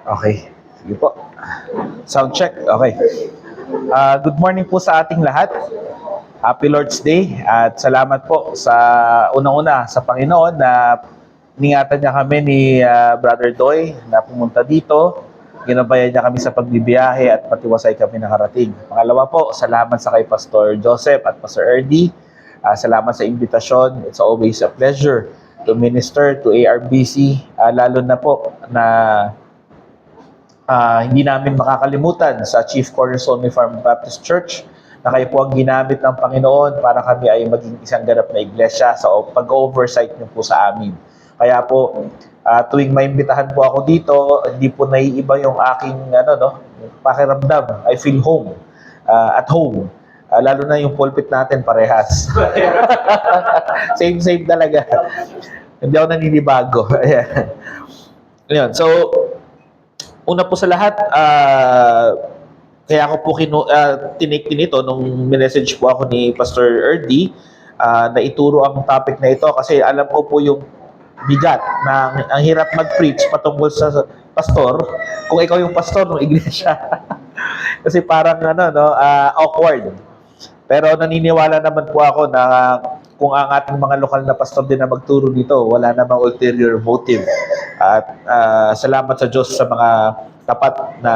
Okay. Sige po. Sound check. Okay. Good morning po sa ating lahat. Happy Lord's Day at salamat po sa unang-una sa Panginoon na ningatan niya kami ni Brother Doy na pumunta dito. Ginabayan niya kami sa pagbibiyahe at patiwasay kami nakarating. Pangalawa po, salamat sa kay Pastor Joseph at Pastor Erdy. Salamat sa imbitasyon. It's always a pleasure to minister to ARBC. Lalo na po na hindi namin makakalimutan sa Chief Cornerstone Farm Baptist Church na kayo po ang ginamit ng Panginoon para kami ay maging isang ganap na iglesia sa pag-oversight niyo po sa amin. Kaya po, tuwing may imbitahan po ako dito, hindi po naiiba yung aking pakiramdam. I feel home, at home. Lalo na yung pulpit natin parehas. Same talaga. Hindi ako naninibago. Ayan. So, una po sa lahat, kaya ako po tinake din ito nung message po ako ni Pastor Erdy na ituro ang topic na ito kasi alam ko po yung bigat na ang hirap mag-preach patungkol sa pastor kung ikaw yung pastor ng iglesia. Kasi parang awkward. Pero naniniwala naman po ako na kung ang ating mga lokal na pastor din na magturo dito, wala namang ulterior motive. At salamat sa Diyos sa mga tapat na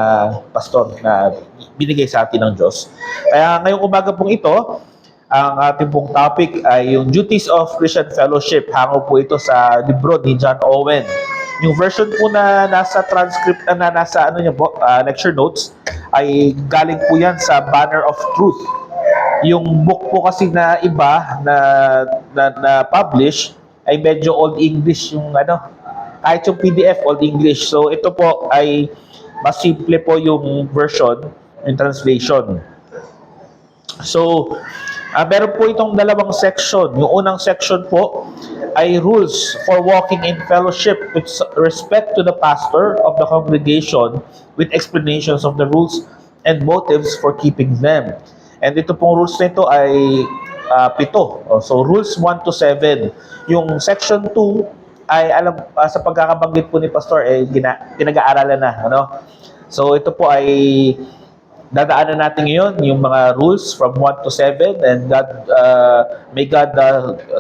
pastor na binigay sa atin ng Diyos. Kaya ngayong umaga pong ito, ang ating pong topic ay yung Duties of Christian Fellowship. Hango po ito sa libro ni John Owen. Yung version po na nasa transcript, na nasa lecture notes, ay galing po yan sa Banner of Truth. Yung book po kasi na iba na publish ay medyo Old English yung kahit yung PDF Old English. So ito po ay mas simple po yung version, yung translation. So meron po itong dalawang section. Yung unang section po ay rules for walking in fellowship with respect to the pastor of the congregation with explanations of the rules and motives for keeping them. And ito pong rules na ito ay 7. So rules 1 to 7. Yung section 2 ay sa pagkakabanggit po ni Pastor pinag-aaralan na. So ito po ay dadaanan natin ngayon yung mga rules from 1 to 7 and may God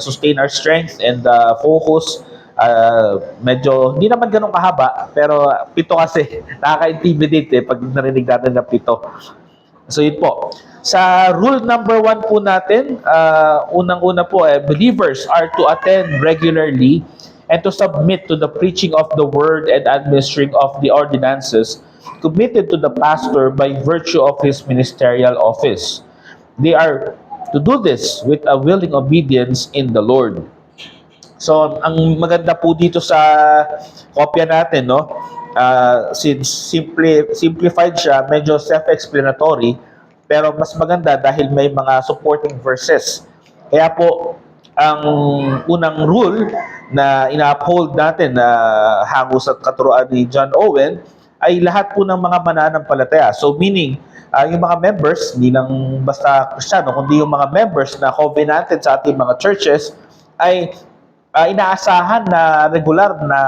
sustain our strength and focus. Medyo hindi naman ganun kahaba pero 7 kasi nakaka-intimidate pag narinig natin na 7. So yun po. Sa rule number 1 po natin, unang-una po believers are to attend regularly and to submit to the preaching of the word and administering of the ordinances committed to the pastor by virtue of his ministerial office. They are to do this with a willing obedience in the Lord. So, ang maganda po dito sa kopya natin, since simplified siya, medyo self-explanatory, pero mas maganda dahil may mga supporting verses. Kaya po, ang unang rule na ina-uphold natin na hango sa katuruan ni John Owen ay lahat po ng mga mananampalataya. So meaning, yung mga members, hindi lang basta Kristiyano, kundi yung mga members na covenanted sa ating mga churches ay inaasahan na regular na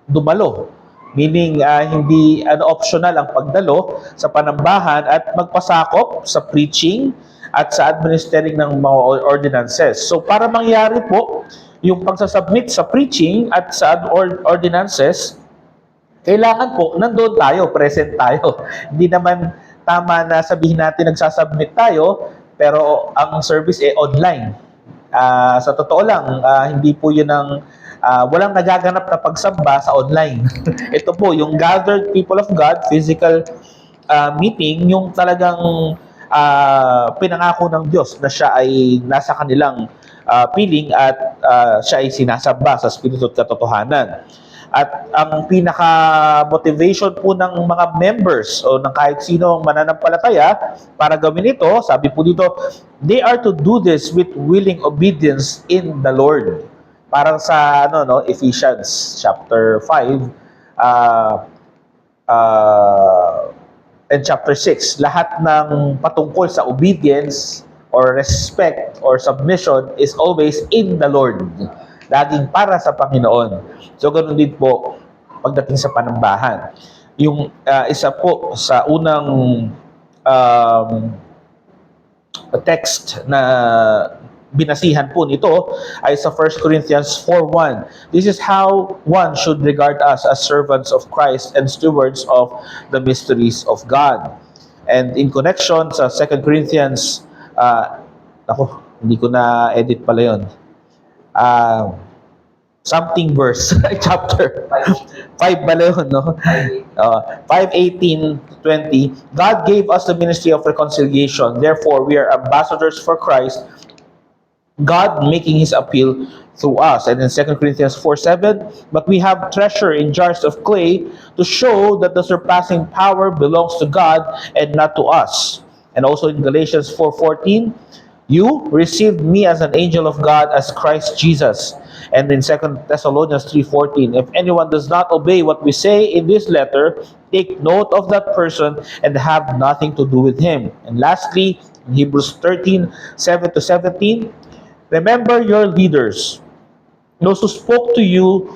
dumalo. Meaning, hindi optional ang pagdalo sa panambahan at magpasakop sa preaching at sa administering ng mga ordinances. So, para mangyari po yung pagsasubmit sa preaching at sa ordinances, kailangan po nandoon tayo, present tayo. Hindi naman tama na sabihin natin nagsasubmit tayo, pero ang service online. Sa totoo lang, hindi po yun ang walang nagaganap na pagsamba sa online. Ito po, yung gathered people of God, physical meeting, yung talagang pinangako ng Diyos na siya ay nasa kanilang piling at siya ay sinasamba sa Espiritu at katotohanan. At ang pinaka-motivation po ng mga members o ng kahit sino ang mananampalataya para gawin ito, sabi po dito, they are to do this with willing obedience in the Lord. Parang sa Ephesians chapter 5 and chapter 6, lahat ng patungkol sa obedience or respect or submission is always in the Lord. Laging para sa Panginoon. So, ganoon din po pagdating sa panambahan. Yung isa po sa unang um, text na binasihan po nito ay sa 1 Corinthians 4:1. This is how one should regard us as servants of Christ and stewards of the mysteries of God. And in connection sa 2 Corinthians, hindi ko na edit pala yun. Something verse, chapter 5 pala yun, no? 5:18-20, God gave us the ministry of reconciliation. Therefore, we are ambassadors for Christ, God making his appeal through us. And in 2 Corinthians 4:7, but we have treasure in jars of clay to show that the surpassing power belongs to God and not to us. And also in Galatians 4:14, you received me as an angel of God, as Christ Jesus. And in 2 Thessalonians 3:14, if anyone does not obey what we say in this letter, take note of that person and have nothing to do with him. And lastly, in Hebrews 13:7-17, remember your leaders, those who spoke to you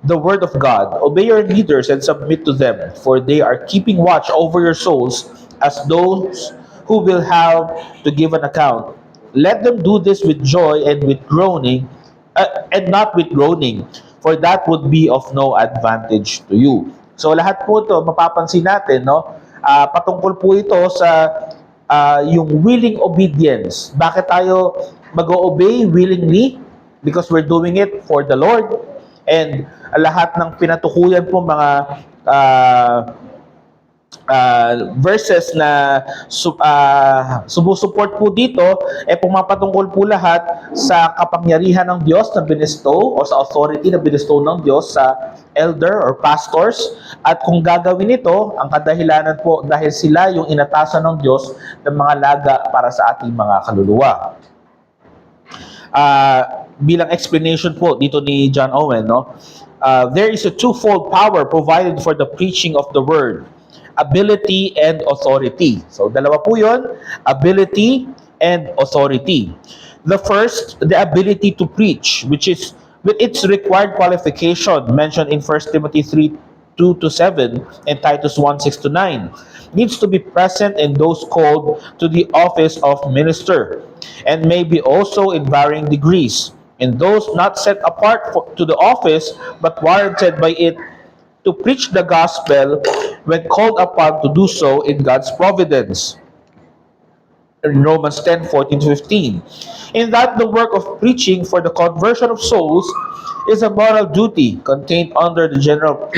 the word of God. Obey your leaders and submit to them, for they are keeping watch over your souls as those who will have to give an account. Let them do this with joy and with groaning, and not with groaning, for that would be of no advantage to you. So lahat po ito, mapapansin natin, no? Patungkol po ito sa yung willing obedience. Bakit tayo mag-obey willingly? Because we're doing it for the Lord. And lahat ng pinatukuyan po mga verses na sumusuport po dito, pumapatungkol po lahat sa kapangyarihan ng Diyos na binistow o sa authority na binistow ng Diyos sa elder or pastors. At kung gagawin ito, ang kadahilanan po dahil sila yung inatasan ng Diyos ng mga laga para sa ating mga kaluluwa. Bilang explanation po dito ni John Owen, no? There is a twofold power provided for the preaching of the word: ability and authority. So dalawa po yun, ability and authority. The first, the ability to preach, which is with its required qualification mentioned in 1 Timothy 3:2-7 and Titus 1:6-9, needs to be present in those called to the office of minister, and may be also in varying degrees, in those not set apart to the office but warranted by it to preach the gospel when called upon to do so in God's providence. In Romans 10:14-15, in that the work of preaching for the conversion of souls is a moral duty contained under the general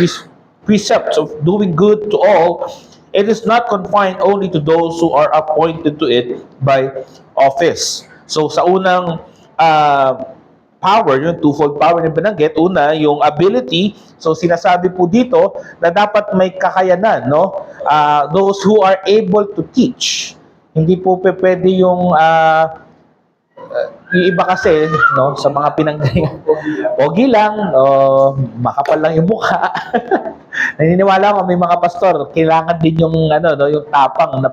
precepts of doing good to all. It is not confined only to those who are appointed to it by office. So sa unang power, yung twofold power na binanggit, una, yung ability. So sinasabi po dito na dapat may kakayanan, no? Those who are able to teach. Hindi po pwede yung iba kasi, no, sa mga pinanggalingan, pogi lang, makapal lang yung mukha. Naniniwala ko may mga pastor, kailangan din yung no, yung tapang na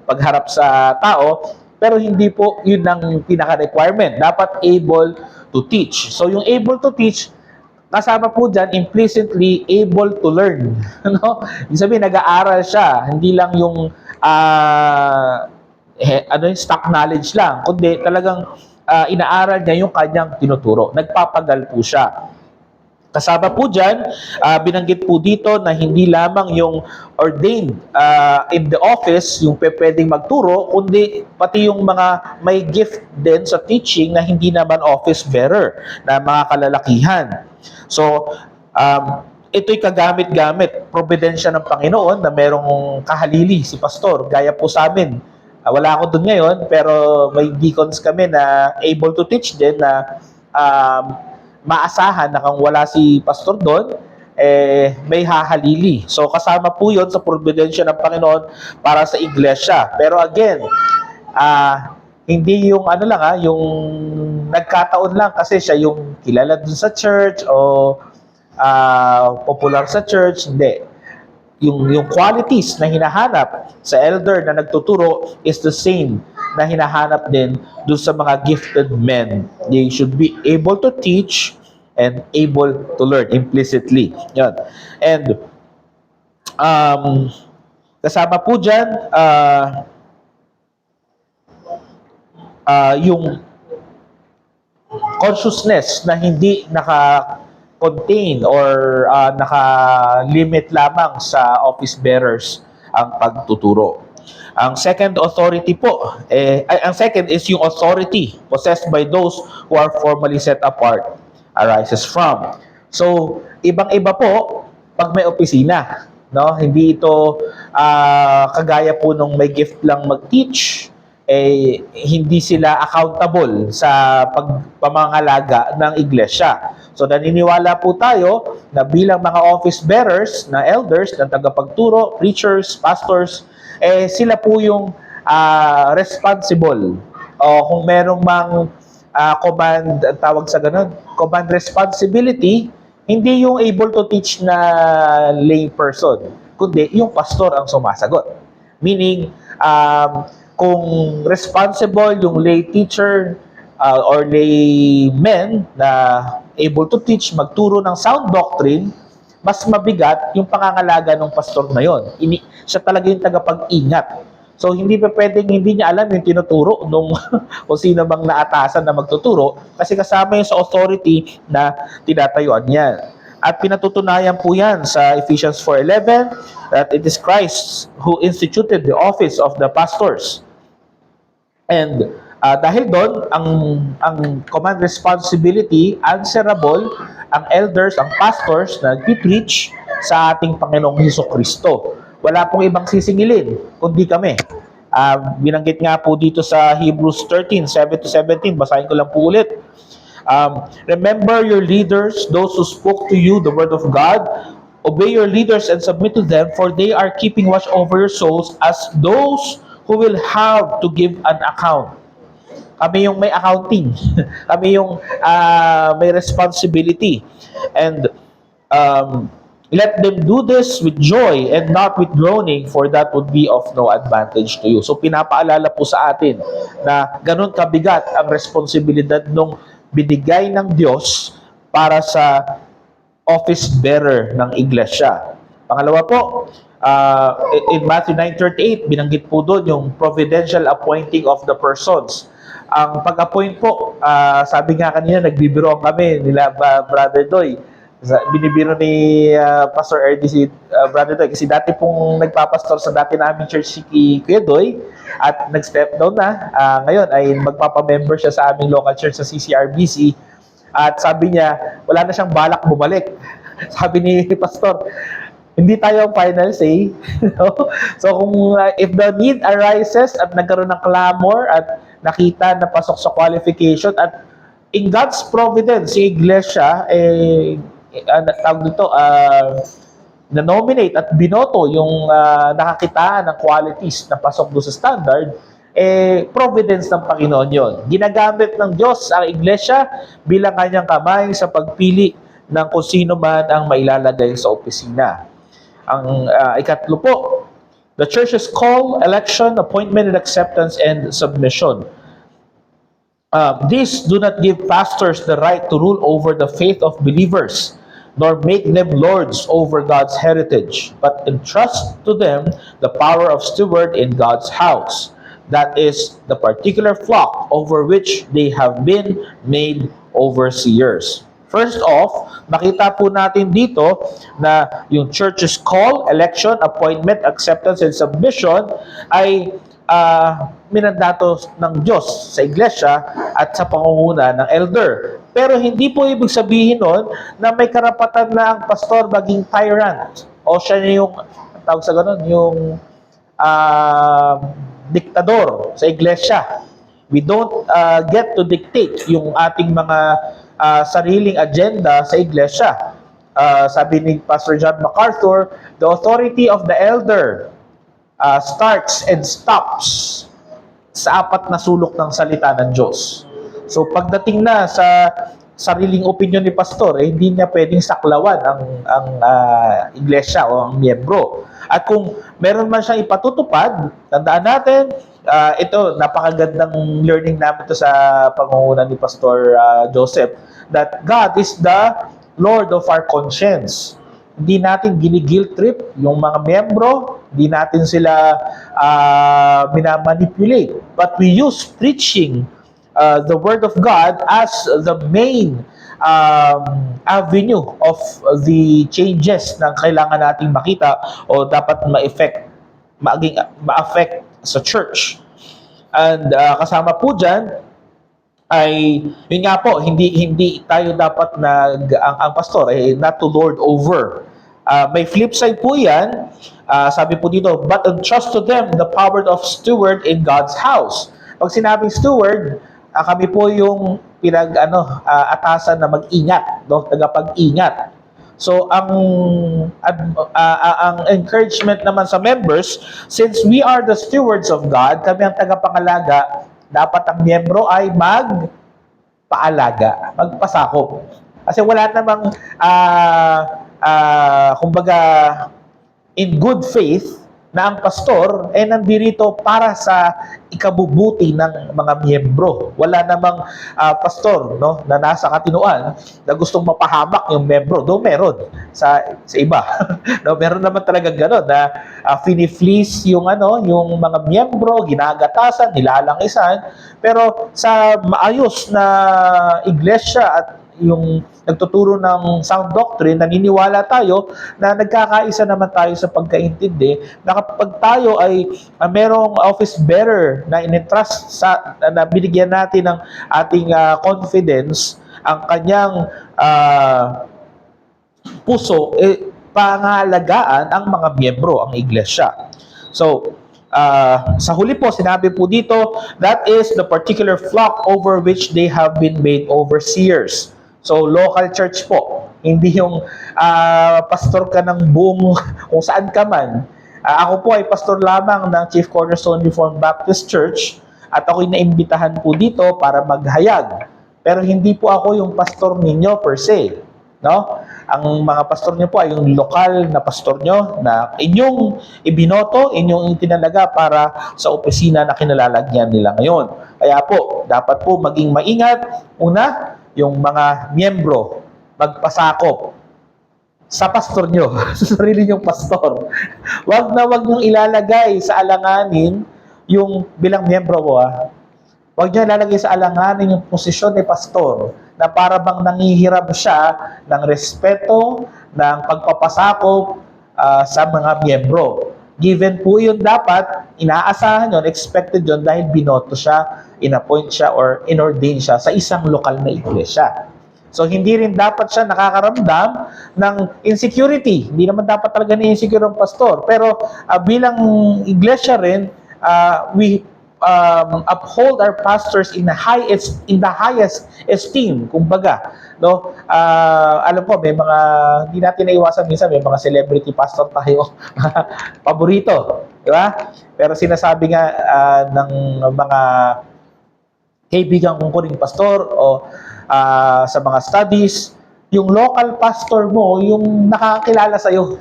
pagharap sa tao, pero hindi po yun ang pinaka-requirement. Dapat able to teach. So yung able to teach, kasama po dyan, implicitly able to learn. No? Yung sabihin, nag-aaral siya. Hindi lang yung yung stock knowledge lang, kundi talagang inaaral niya yung kanyang tinuturo. Nagpapagal po siya. Kasama po dyan, binanggit po dito na hindi lamang yung ordained in the office, yung pwedeng magturo, kundi pati yung mga may gift din sa teaching na hindi naman office bearer, na mga kalalakihan. So, ito'y kagamit-gamit, providensya ng Panginoon na merong kahalili si pastor, gaya po sa amin. Wala ako dun ngayon, pero may deacons kami na able to teach din na maasahan na kung wala si pastor doon, may hahalili. So kasama po yun sa providensya ng Panginoon para sa iglesia. Pero again, hindi yung yung nagkataon lang kasi siya yung kilala dun sa church o popular sa church. Hindi. Yung qualities na hinahanap sa elder na nagtuturo is the same na hinahanap din doon sa mga gifted men. They should be able to teach and able to learn implicitly. Yan. And Um, Kasama po dyan, yung consciousness na hindi naka-contain or naka-limit lamang sa office bearers ang pagtuturo. Ang second authority po, ang second is yung authority possessed by those who are formally set apart arises from. So, ibang-iba po pag may opisina, no? Hindi ito kagaya po nung may gift lang mag-teach, hindi sila accountable sa pagpamangalaga ng iglesia. So naniniwala po tayo na bilang mga office bearers, na elders, na tagapagturo, preachers, pastors, sila po yung responsible. O kung merong mang command, tawag sa ganun, command responsibility, hindi yung able to teach na lay person, kundi yung pastor ang sumasagot. Meaning, kung responsible yung lay teacher or lay men na able to teach, magturo ng sound doctrine, mas mabigat yung pangangalaga ng pastor na yon. Siya talaga yung tagapag-ingat. So, hindi pa pwedeng hindi niya alam yung tinuturo nung kung sino bang naatasan na magtuturo kasi kasama yung sa authority na tinatayuan niya. At pinatutunayan po yan sa Ephesians 4:11 that it is Christ who instituted the office of the pastors. And dahil doon, ang command responsibility, answerable, ang elders, ang pastors na nag-preach sa ating Panginoong Hesukristo. Wala pong ibang sisingilin, kundi kami. Binanggit nga po dito sa Hebrews 13:7-17, basahin ko lang po ulit. Remember your leaders, those who spoke to you the word of God. Obey your leaders and submit to them, for they are keeping watch over your souls as those who will have to give an account. Kami yung may accounting. Kami yung may responsibility. And let them do this with joy and not with groaning, for that would be of no advantage to you. So pinapaalala po sa atin na ganun kabigat ang responsibilidad nung binigay ng Diyos para sa office bearer ng iglesia. Pangalawa po, in Matthew 9:38, binanggit po doon yung providential appointing of the persons. Ang pag-appoint po, sabi nga kanina, nagbibiro kami nila Brother Doy. Binibiro ni Pastor Erdy si Brother Doy kasi dati pong nagpapastor sa dati naming church si Kuya Doy at nag-step down na. Ngayon ay magpapamember siya sa aming local church sa CCRBC at sabi niya wala na siyang balak bumalik. Sabi ni Pastor, hindi tayo ang final say. So kung if the need arises at nagkaroon ng clamor at nakita na pasok sa qualification at in God's providence, si Iglesia tawag dito, na-nominate at binoto yung nakakitaan ng qualities na pasok doon sa standard, providence ng Panginoon yon. Ginagamit ng Diyos ang Iglesia bilang kanyang kamay sa pagpili ng kung sino man ang mailalagay sa opisina. Ang ikatlo po, the church's call, election, appointment, and acceptance, and submission. These do not give pastors the right to rule over the faith of believers, nor make them lords over God's heritage, but entrust to them the power of steward in God's house. That is the particular flock over which they have been made overseers. First off, makita po natin dito na yung church's call, election, appointment, acceptance, and submission ay minandato ng Diyos sa iglesia at sa pangunguna ng elder. Pero hindi po ibig sabihin nun na may karapatan na ang pastor maging tyrant o siya yung, tawag sa ganun, yung diktador sa iglesia. We don't get to dictate yung ating mga sariling agenda sa iglesia. Sabi ni Pastor John MacArthur, the authority of the elder starts and stops sa apat na sulok ng salita ng Diyos. So pagdating na sa sariling opinion ni pastor, hindi niya pwedeng saklawan ang iglesia o ang miyembro. At kung meron man siyang ipatutupad, tandaan natin, ito, napakagandang learning namin ito sa pangunguna ni Pastor Joseph, that God is the Lord of our conscience. Hindi natin gini-guilt trip yung mga miyembro, hindi natin sila minamanipulate. But we use preaching the Word of God as the main avenue of the changes na kailangan nating makita o dapat ma-affect sa church. And kasama po dyan, ay yun nga po, hindi tayo dapat ang pastor ay not to lord over. May flip side po yan. Sabi po dito, but entrust to them the power of steward in God's house. Pag sinabing steward, kami po yung atasan na mag-ingat, no? Tagapag-ingat. So ang encouragement naman sa members, since we are the stewards of God, kami ang tagapangalaga, dapat ang miyembro ay magpaalaga, magpasakop. Kasi wala namang kumbaga in good faith na ang pastor ay nandirito para sa ikabubuti ng mga miyembro. Wala namang pastor, no, na nasa katinuan na gustong mapahamak yung miyembro. Do meron sa iba. No, meron naman talaga gano'n na fini-fleece yung yung mga miyembro, ginagatasan, nilalangisan. Pero sa maayos na iglesia at yung nagtuturo ng sound doctrine, naniniwala tayo na nagkakaisa naman tayo sa pagkaintindi na kapag tayo ay merong office bearer na in-entrust na binigyan natin ng ating confidence, ang kanyang puso, pangalagaan ang mga miyembro, ang iglesia. So, sa huli po, sinabi po dito, that is the particular flock over which they have been made overseers. So, local church po. Hindi yung pastor ka ng buong kung saan ka man. Ako po ay pastor lamang ng Chief Cornerstone Reformed Baptist Church at ako'y naimbitahan po dito para maghayag. Pero hindi po ako yung pastor ninyo per se. No? Ang mga pastor niyo po ay yung lokal na pastor niyo na inyong ibinoto, inyong itinalaga para sa opisina na kinalalagyan nila ngayon. Kaya po, dapat po maging maingat. Una, yung mga miyembro, magpasakop sa pastor nyo, sa sarili nyong pastor. Wag niyong ilalagay sa alanganin yung bilang miyembro ko. Wag niyo ilalagay sa alanganin yung posisyon ni pastor na para bang nangihiram siya ng respeto, ng pagpapasakop sa mga miyembro. Given po yun dapat, inaasahan yun, expected yun dahil binoto siya, inappoint siya, or inordain siya sa isang lokal na iglesia. So, hindi rin dapat siya nakakaramdam ng insecurity. Hindi naman dapat talaga ni-insecure ang pastor. Pero bilang iglesia rin, we uphold our pastors in the highest esteem, kumbaga, no? Alam ko may mga hindi natin naiwasan minsan, may mga celebrity pastor tayo paborito, di ba? Pero sinasabi nga ng mga kaibigan kong kuring pastor o sa mga studies, yung local pastor mo, yung nakakilala sa'yo.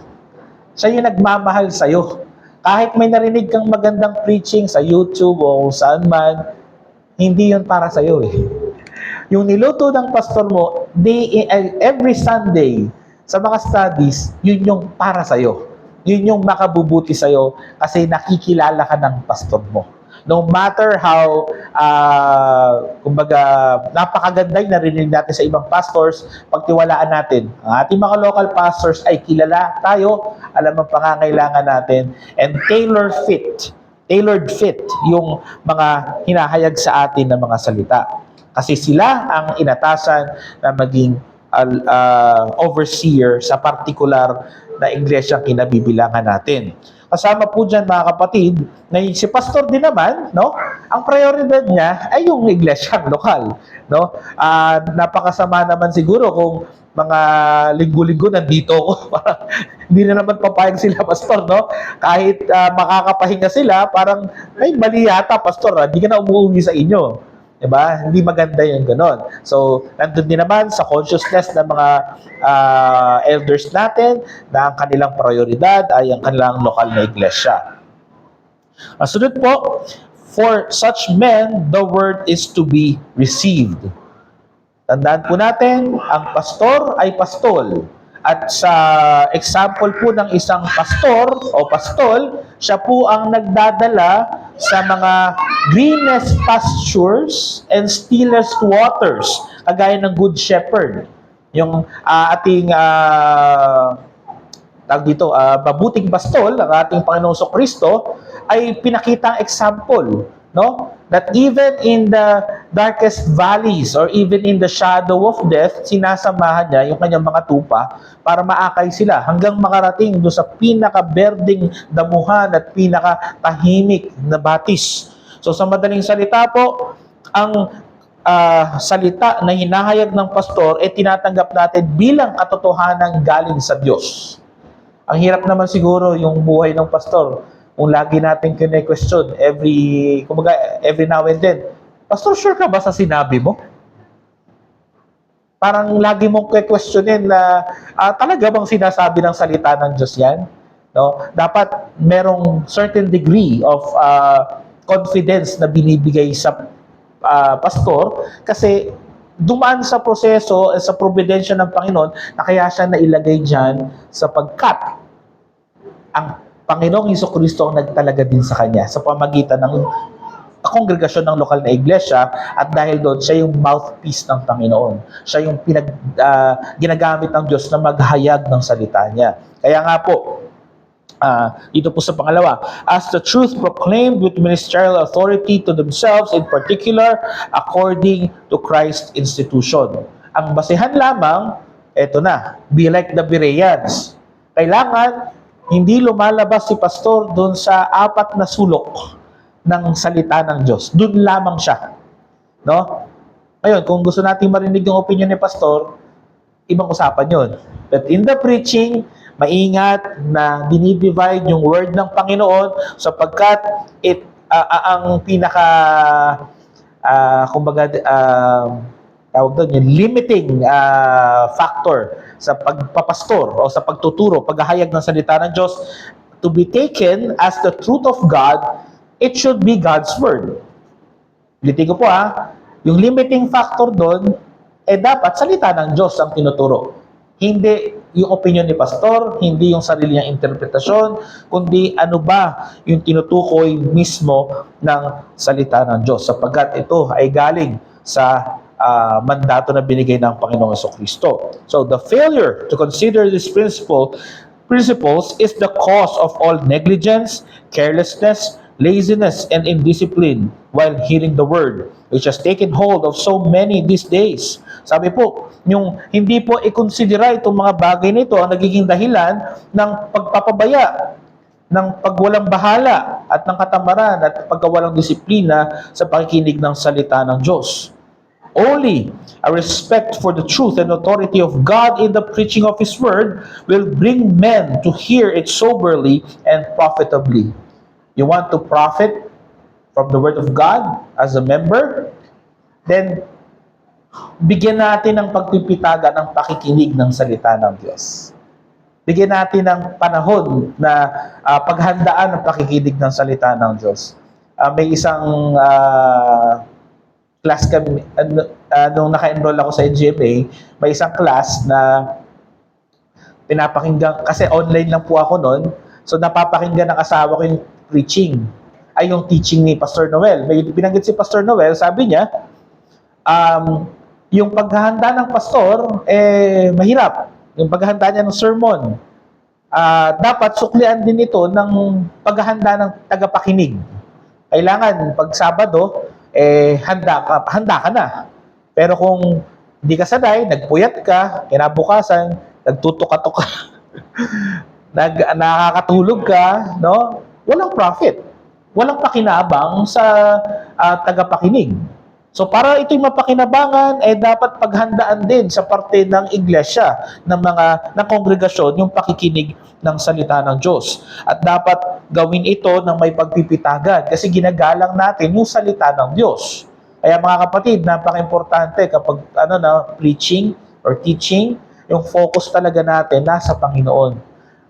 Siya yung nagmamahal sa'yo. Kahit may narinig kang magandang preaching sa YouTube o saan man, hindi yun para sa'yo eh. Yung niluto ng pastor mo, every Sunday, sa mga studies, yun yung para sa'yo. Yun yung makabubuti sa'yo kasi nakikilala ka ng pastor mo. No matter how, kumbaga, napakaganda yung narinig natin sa ibang pastors, pagtiwalaan natin. Ang ating mga local pastors ay kilala tayo, alam ang pangangailangan natin, and tailored fit yung mga hinahayag sa atin ng mga salita. Kasi sila ang inatasan na maging overseer sa particular na iglesyang kinabibilangan natin. Kasama po dyan mga kapatid, na si pastor din naman, no? Ang prioridad niya ay yung iglesyang lokal, no? Napakasama naman siguro kung mga linggo-linggo nandito ako. Hindi na naman papayag sila, pastor, no? Kahit makakapahinga sila, parang, ay, mali yata, pastor, hindi ka na umuwi sa inyo. Diba? Hindi maganda yung ganon. So, nandun din naman sa consciousness ng mga elders natin na ang kanilang prioridad ay ang kanilang lokal na iglesia. Sunod po, for such men, the word is to be received. Tandaan po natin, ang pastor ay pastol. At sa example po ng isang pastor o pastol, siya po ang nagdadala sa mga greenest pastures and stillest waters, kagaya ng Good Shepherd. Yung ating tawag dito, mabuting pastol, ang ating Panginoong Kristo, ay pinakita ang example, no? That even in the darkest valleys or even in the shadow of death, sinasamahan niya yung kanyang mga tupa para maakay sila hanggang makarating doon sa pinaka-berding damuhan at pinaka-tahimik na batis. So sa madaling salita po, ang salita na hinahayag ng pastor tinatanggap natin bilang katotohanan galing sa Diyos. Ang hirap naman siguro yung buhay ng pastor kung lagi natin kine-question every now and then, Pastor, sure ka ba sa sinabi mo? Parang lagi mong questionin na talaga bang sinasabi ng salita ng Diyos yan? No? Dapat merong certain degree of confidence na binibigay sa pastor kasi dumaan sa proseso sa providensya ng Panginoon na kaya siya nailagay dyan sapagkat ang Panginoong Jesucristo ang nagtalaga din sa kanya sa pamagitan ng kongregasyon ng lokal na iglesia at dahil doon siya yung mouthpiece ng Panginoon. Siya yung ginagamit ng Diyos na maghayag ng salita niya. Kaya nga po, dito po sa pangalawa, as the truth proclaimed with ministerial authority to themselves, in particular, according to Christ's institution. Ang basehan lamang, eto na, be like the Bereans. Kailangan hindi lumalabas si pastor doon sa 4 na sulok ng salita ng Diyos. Doon lamang siya. No? Ngayon, kung gusto natin marinig yung opinion ni pastor, ibang usapan yun. But in the preaching, maingat na dinidivide yung word ng Panginoon sapagkat ang pinaka tawag doon, yung limiting factor sa pagpapastor o sa pagtuturo, paghahayag ng salita ng Diyos, to be taken as the truth of God, it should be God's word. Ulitin ko po yung limiting factor doon, dapat salita ng Diyos ang tinuturo. Hindi yung opinion ni pastor, hindi yung sarili niyang interpretasyon, kundi ano ba yung tinutukoy mismo ng salita ng Diyos, sapagkat ito ay galing sa mandato na binigay ng Panginoong Jesucristo. So the failure to consider this principles is the cause of all negligence, carelessness, laziness, and indiscipline while hearing the word, which has taken hold of so many these days. Sabi po, yung hindi po i-considera itong mga bagay nito ang nagiging dahilan ng pagpapabaya, ng pagwalang bahala at ng katamaran at pagkawalang disiplina sa pakikinig ng salita ng Diyos. Only a respect for the truth and authority of God in the preaching of His Word will bring men to hear it soberly and profitably. You want to profit from the Word of God as a member? Then, bigyan natin ng pagpipitaga ng pakikinig ng salita ng Diyos. Bigyan natin ng panahon na paghandaan ng pakikinig ng salita ng Diyos. May isang class kami, nung naka-enroll ako sa NGMA, may isang class na pinapakinggan, kasi online lang po ako noon, so napapakinggan ng asawa ko yung preaching, yung teaching ni Pastor Noel. May binanggit si Pastor Noel, sabi niya, yung paghahanda ng pastor, mahirap. Yung paghahanda niya ng sermon. Dapat suklian din ito ng paghahanda ng tagapakinig. Kailangan, pag Sabado, handa ka na. Pero kung hindi ka sanay, nagpuyat ka, kinabukasan, nagtutok-tok ka, nakakatulog ka, no? Walang profit. Walang pakinabang sa tagapakinig. So para ito'y mapakinabangan, dapat paghandaan din sa parte ng iglesia, ng kongregasyon, yung pakikinig ng salita ng Diyos. At dapat gawin ito ng may pagpipitagan kasi ginagalang natin yung salita ng Diyos. Kaya mga kapatid, napaka-importante kapag preaching or teaching, yung focus talaga natin nasa Panginoon.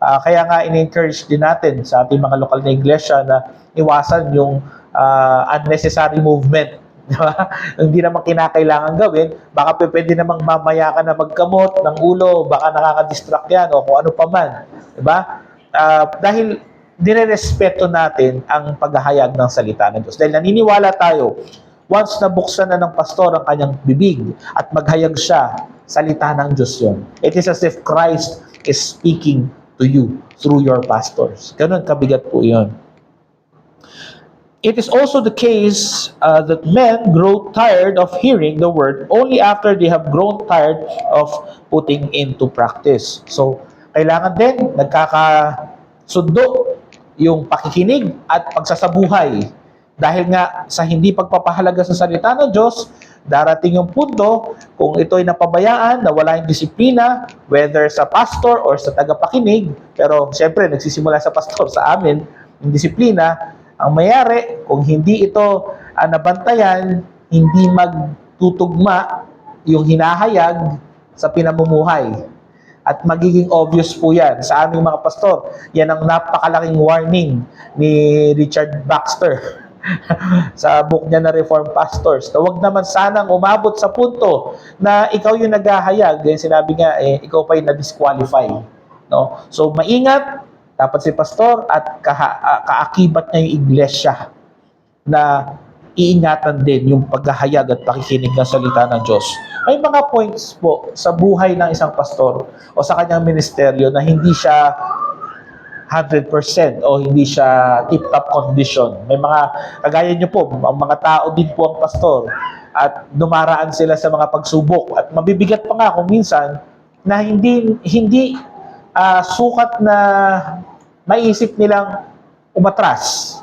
Kaya nga in-encourage din natin sa ating mga lokal na iglesia na iwasan yung unnecessary movement Di ba? Hindi naman kinakailangan gawin, baka pwede namang mamaya ka na magkamot ng ulo, baka nakaka-distract yan o kung ano pa man. Di ba? Dahil nirerespeto natin ang paghahayag ng salita ng Diyos. Dahil naniniwala tayo, once nabuksan na ng pastor ang kanyang bibig at maghayag siya, salita ng Diyos yun. It is as if Christ is speaking to you through your pastors. Ganun kabigat po yun. It is also the case that men grow tired of hearing the word only after they have grown tired of putting into practice. So, kailangan din nagkakasundo yung pakikinig at pagsasabuhay. Dahil nga sa hindi pagpapahalaga sa salita ng Diyos, darating yung punto kung ito ay napabayaan, na wala yung disiplina, whether sa pastor or sa tagapakinig, pero siyempre nagsisimula sa pastor, sa amin, yung disiplina. Ang mayari, kung hindi ito nabantayan, hindi magtutugma yung hinahayag sa pinamumuhay. At magiging obvious po yan sa aming mga pastor. Yan ang napakalaking warning ni Richard Baxter sa book niya na Reformed Pastors. Na huwag naman sanang umabot sa punto na ikaw yung naghahayag. Yan sinabi nga, ikaw pa yung na-disqualify. No? So, maingat. Dapat si pastor at kaakibat niya yung iglesia na iingatan din yung paghahayag at pakikinig ng salita ng Diyos. May mga points po sa buhay ng isang pastor o sa kanyang ministeryo na hindi siya 100% o hindi siya tip-top condition. May mga, kagaya nyo po, ang mga tao din po ang pastor at dumaraan sila sa mga pagsubok at mabibigat pa nga kung minsan na hindi sukat na maisip nilang umatras.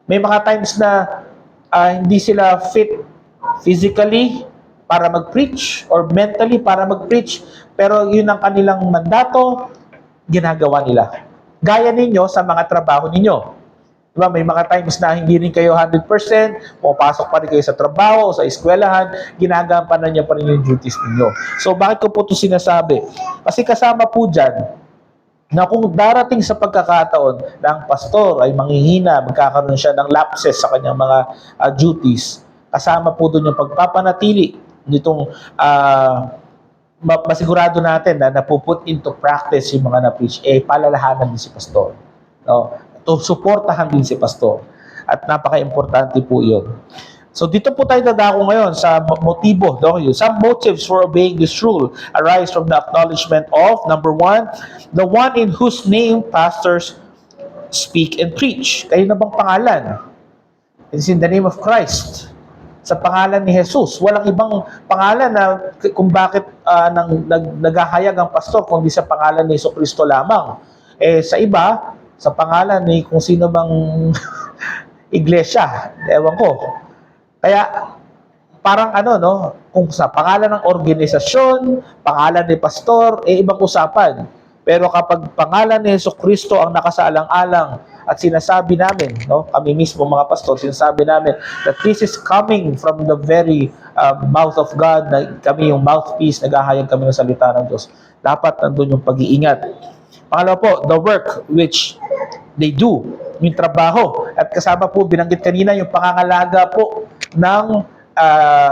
May mga times na hindi sila fit physically para mag-preach or mentally para mag-preach, pero yun ang kanilang mandato, ginagawa nila. Gaya ninyo sa mga trabaho ninyo. Diba? May mga times na hindi rin kayo 100%, pumapasok pa rin kayo sa trabaho, sa eskwelahan, ginagampanan niyo pa rin yung duties ninyo. So, bakit ko po ito sinasabi? Kasi kasama po dyan, na kung darating sa pagkakataon na ang pastor ay manghihina, magkakaroon siya ng lapses sa kanyang mga duties, kasama po doon yung pagpapanatili nitong masigurado natin na napuput into practice yung mga na-preach, palalahanan din si pastor. No? Suportahan din si pastor. At napaka-importante po yun. So dito po tayo dadako ngayon sa motibo. Some motives for obeying this rule arise from the acknowledgement of, number one, the one in whose name pastors speak and preach. Kayo na bang pangalan? It's in the name of Christ. Sa pangalan ni Jesus. Walang ibang pangalan na kung bakit naghahayag ang pastor kundi sa pangalan ni Jesucristo lamang. Sa iba, sa pangalan ni kung sino bang iglesia. Ewan ko. Kaya, parang kung sa pangalan ng organisasyon, pangalan ni pastor, ibang usapan. Pero kapag pangalan ni Jesucristo ang nakasaalang-alang at sinasabi namin, kami mismo mga pastor, sinasabi namin that this is coming from the very mouth of God, na kami yung mouthpiece, naghahayag kami ng salita ng Diyos. Dapat nandun yung pag-iingat. Pangalawa po, the work which they do, yung trabaho. At kasama po, binanggit kanina, yung pangangalaga po ng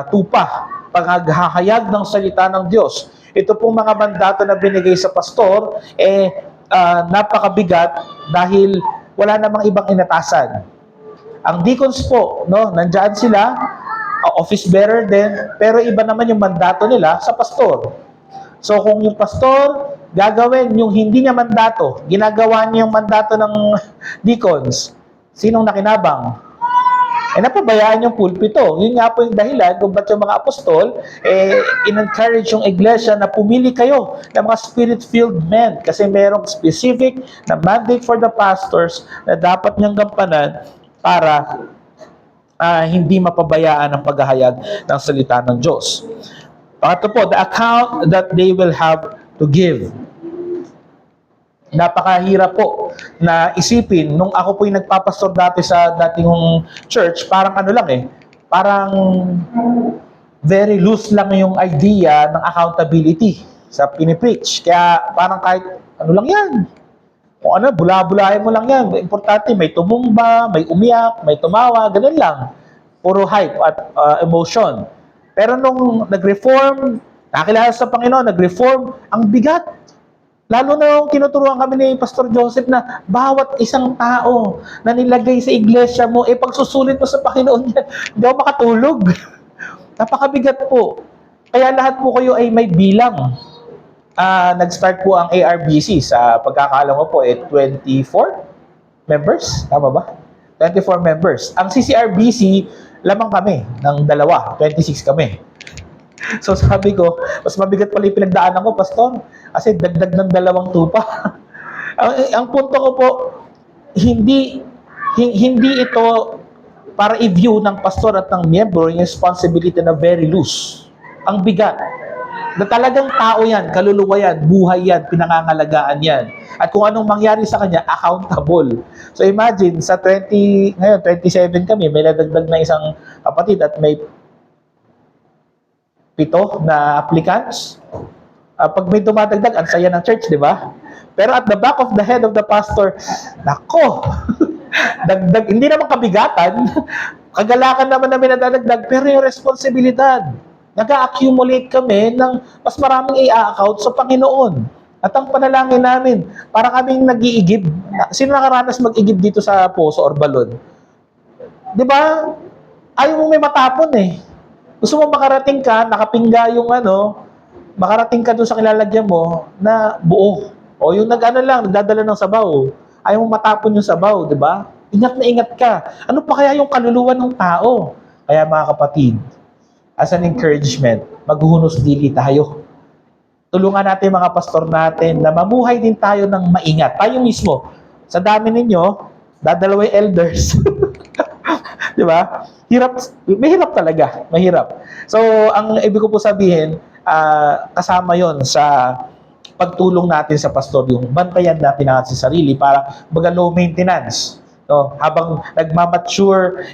tupa, paghahayag ng salita ng Diyos. Ito pong mga mandato na binigay sa pastor, napakabigat dahil wala namang ibang inatasan. Ang deacons po, nandyan sila, office bearer din, pero iba naman yung mandato nila sa pastor. So kung yung pastor gagawin yung hindi niya mandato, ginagawa niya yung mandato ng deacons, sinong nakinabang? Napabayaan yung pulpito. Yun nga po yung dahilan kung ba't yung mga apostol, in-encourage yung iglesia na pumili kayo ng mga spirit-filled men kasi merong specific na mandate for the pastors na dapat niyang gampanan para hindi mapabayaan ang paghahayag ng salita ng Diyos. Pangatlo po, the account that they will have to give. Napakahirap po na isipin. Nung ako po yung nagpapastor dati sa dating church, parang parang very loose lang yung idea ng accountability sa pinipreach. Kaya parang kahit lang yan. Kung bula-bulahin mo lang yan. Importante, may tumumba, may umiyak, may tumawa, ganun lang. puro hype at emotion. Pero nung nag-reform, nakilala sa Panginoon, nag-reform, ang bigat. Lalo na yung tinuturuan kami ni Pastor Joseph na bawat isang tao na nilagay sa iglesia mo, pagsusulit mo sa Panginoon yan, hindi ako makatulog. Napakabigat po. Kaya lahat po kayo ay may bilang. Nag-start po ang ARBC sa pagkakaalam ko po 24 members. Tama ba? 24 members. Ang CCRBC, lamang kami ng 26 kami. So sabi ko, mas mabigat pala yung pinagdaanan ko, Pastor. Kasi dagdag ng 2 tupa. ang punto ko po, hindi ito para i-view ng pastor at ng miyembro yung responsibility na very loose. Ang bigat. Na talagang tao yan, kaluluwa yan, buhay yan, pinangangalagaan yan. At kung anong mangyari sa kanya, accountable. So imagine, ngayon 27 kami, may nadagdag na isang kapatid at may 7 na applicants. Pag may dumadagdag, ang saya ng church, di ba? Pero at the back of the head of the pastor, nako, dagdag, hindi naman kabigatan, kagalakan naman namin na dadagdag, pero yung responsibilidad, nag-accumulate kami ng mas maraming i-account sa Panginoon. At ang panalangin namin, para kaming nag-iigib. Sino nakaranas mag-igib dito sa poso or balon? Di ba? Ayaw mo may matapon eh. Gusto mo makarating ka, nakapingga yung makarating ka doon sa kilalagyan mo na buo. O yung nagdadala ng sabaw. Ayaw mo matapon yung sabaw, di ba? Ingat na ingat ka. Ano pa kaya yung kaluluwa ng tao? Kaya mga kapatid, as an encouragement, maghuhunos dili tayo. Tulungan natin mga pastor natin na mamuhay din tayo ng maingat. Tayo mismo, sa dami ninyo, dadalaway elders. Di ba? Mahirap talaga. Mahirap. So, ang ibig ko po sabihin, kasama yon sa pagtulong natin sa pastor, yung bantayan natin ang ating sarili para baga low maintenance. No, habang nagmamature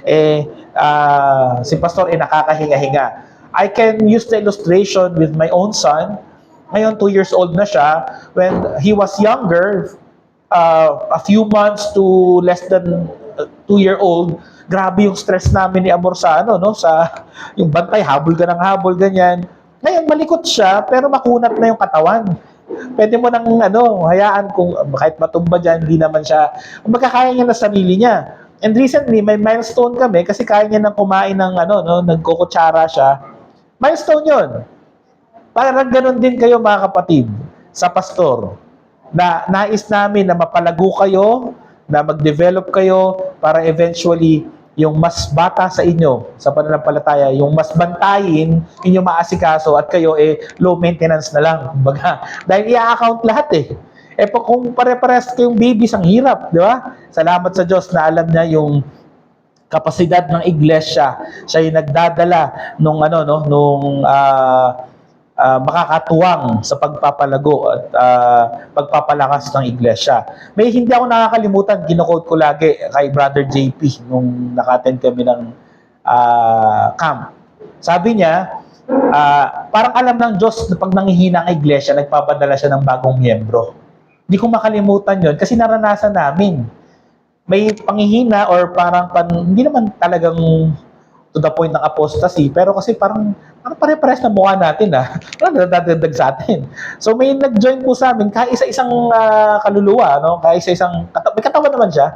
si pastor nakakahinga-hinga. I can use the illustration with my own son. Ngayon 2 years old na siya. When he was younger, a few months to less than 2-year-old, grabe yung stress namin ni Amor sa sa yung bantay, habol ka ng habol, ganyan. Ngayon malikot siya pero makunat na yung katawan. Pwede mo nang hayaan kung kahit matumba dyan, hindi naman siya, magkakaya niya na sarili niya. And recently, may milestone kami kasi kaya niya nang kumain ng nagkukutsara siya. Milestone yun. Parang ganun din kayo mga kapatid, sa pastor, na nais namin na mapalago kayo, na mag-develop kayo para eventually yung mas bata sa inyo sa pananampalataya, yung mas bantayin, inyong maasikaso at kayo low maintenance na lang. Kumbaga, dahil i-account lahat kung pare-pares kayong babies, ang hirap, di ba? Salamat sa Diyos na alam niya yung kapasidad ng iglesia. Siya yung nagdadala nung makakatuwang sa pagpapalago at pagpapalakas ng iglesia. May hindi ako nakakalimutan, kino-quote ko lagi kay Brother JP nung naka-attend kami ng camp. Sabi niya, parang alam ng Diyos na pag nanghihina ang iglesia, nagpapadala siya ng bagong miyembro. Hindi ko makalimutan yon kasi naranasan namin. May panghihina or parang hindi naman talagang to the point ng apostasy, pero kasi parang pare-pares na mukha natin Parang nadadagdag sa atin. So may nag-join po sa amin, kaisa-isang kaluluwa, kaisa-isang, may katawan naman siya.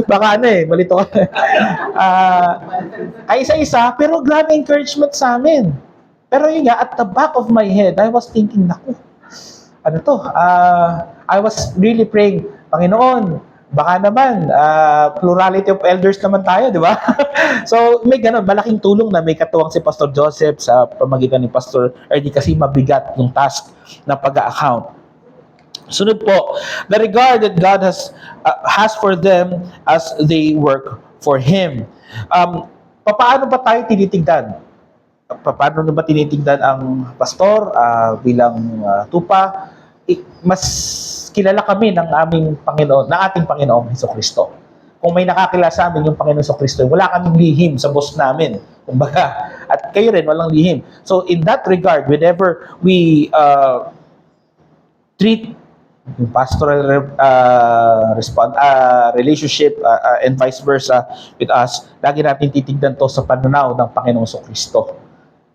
Baka malito ka. Kaisa-isa, pero grabe encouragement sa amin. Pero yun nga, at the back of my head, I was thinking, naku, I was really praying, Panginoon, baka naman, plurality of elders naman tayo, di ba? So, may ganun, malaking tulong na may katuwang si Pastor Joseph sa pamagitan ni Pastor Erdy kasi mabigat yung task na pag-account. Sunod po, the regard that God has for them as they work for Him. Paano ba tayo tinitignan? Paano ba tinitignan ang pastor bilang tupa? Mas kilala kami ng aming Panginoon, ng ating Panginoong Hesukristo. Kung may nakakilala sa amin yung Panginoong Hesukristo, wala kaming lihim sa boss namin. Kumbaga, at kayo rin, walang lihim. So, in that regard, whenever we treat yung pastoral relationship and vice versa with us, lagi natin titignan to sa pananaw ng Panginoong Kristo.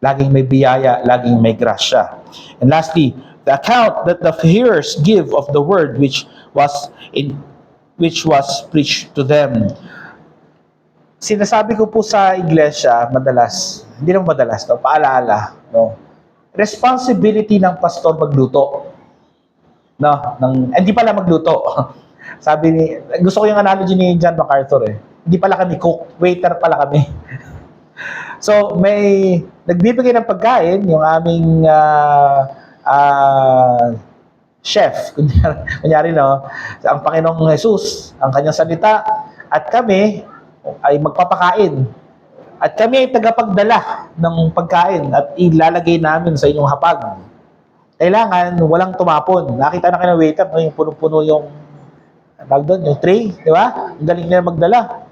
Laging may biyaya, laging may grasya. And lastly, the account that the hearers give of the word which was preached to them. Sinasabi ko po sa iglesia, madalas, hindi naman madalas, no, paalaala, no, responsibility ng pastor magluto. No, hindi pala magluto. Gusto ko yung analogy ni John MacArthur eh. Hindi pala kami cook, waiter pala kami. So, may nagbibigay ng pagkain, yung aming chef, kunyari, no, ang Panginoong Jesus, ang kanyang salita, at kami ay magpapakain. At kami ay tagapagdala ng pagkain at ilalagay namin sa inyong hapag. Kailangan walang tumapon. Nakita na kayo ng waiter, no, yung puno-puno yung yung tray, di ba? Ang galing nila magdala.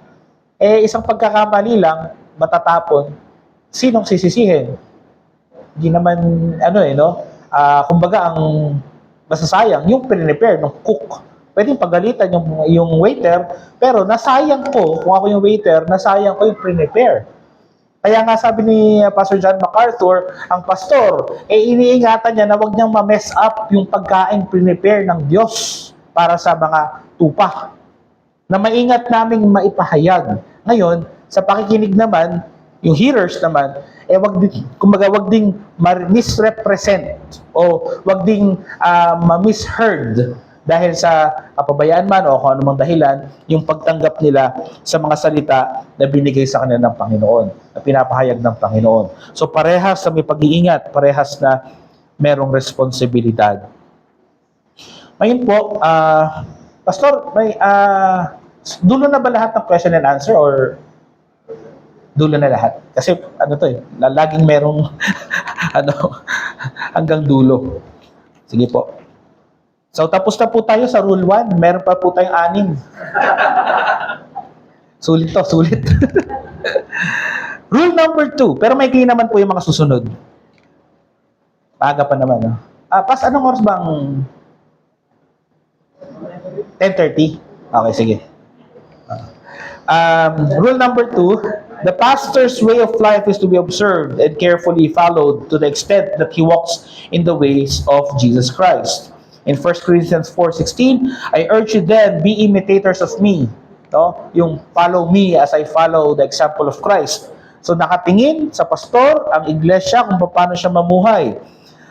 Isang pagkakamali lang, matatapon, sinong sisisihin? Hindi naman, kumbaga, ang masasayang, yung prepare ng cook. Pwedeng pagalitan yung waiter, pero nasayang ko, kung ako yung waiter, nasayang ko yung prepare. Kaya nga sabi ni Pastor John MacArthur, ang pastor, iniingatan niya na wag niyang ma-mess up yung pagkain prepare ng Diyos para sa mga tupa. Na maingat naming maipahayag. Ngayon, sa pakikinig naman, yung hearers naman, wag ding misrepresent o wag ding ma-misheard dahil sa kapabayaan man o kung anumang dahilan, yung pagtanggap nila sa mga salita na binigay sa kanila ng Panginoon, na pinapahayag ng Panginoon. So parehas sa may pag-iingat, parehas na merong responsibilidad. Ngayon po, Pastor, dulo na ba lahat ng question and answer or dulo na lahat? Kasi laging merong hanggang dulo. Sige po. So, tapos na po tayo sa Rule 1. Meron pa po tayong 6. Sulit to, sulit. Rule number 2. Pero may kaya naman po yung mga susunod. Maaga pa naman, no? Anong oras bang 10:30? Okay, sige. Rule number 2. The pastor's way of life is to be observed and carefully followed to the extent that he walks in the ways of Jesus Christ. In 1 Corinthians 4:16, I urge you then, be imitators of me. No? Yung follow me as I follow the example of Christ. So nakatingin sa pastor, ang iglesia, kung paano siya mamuhay.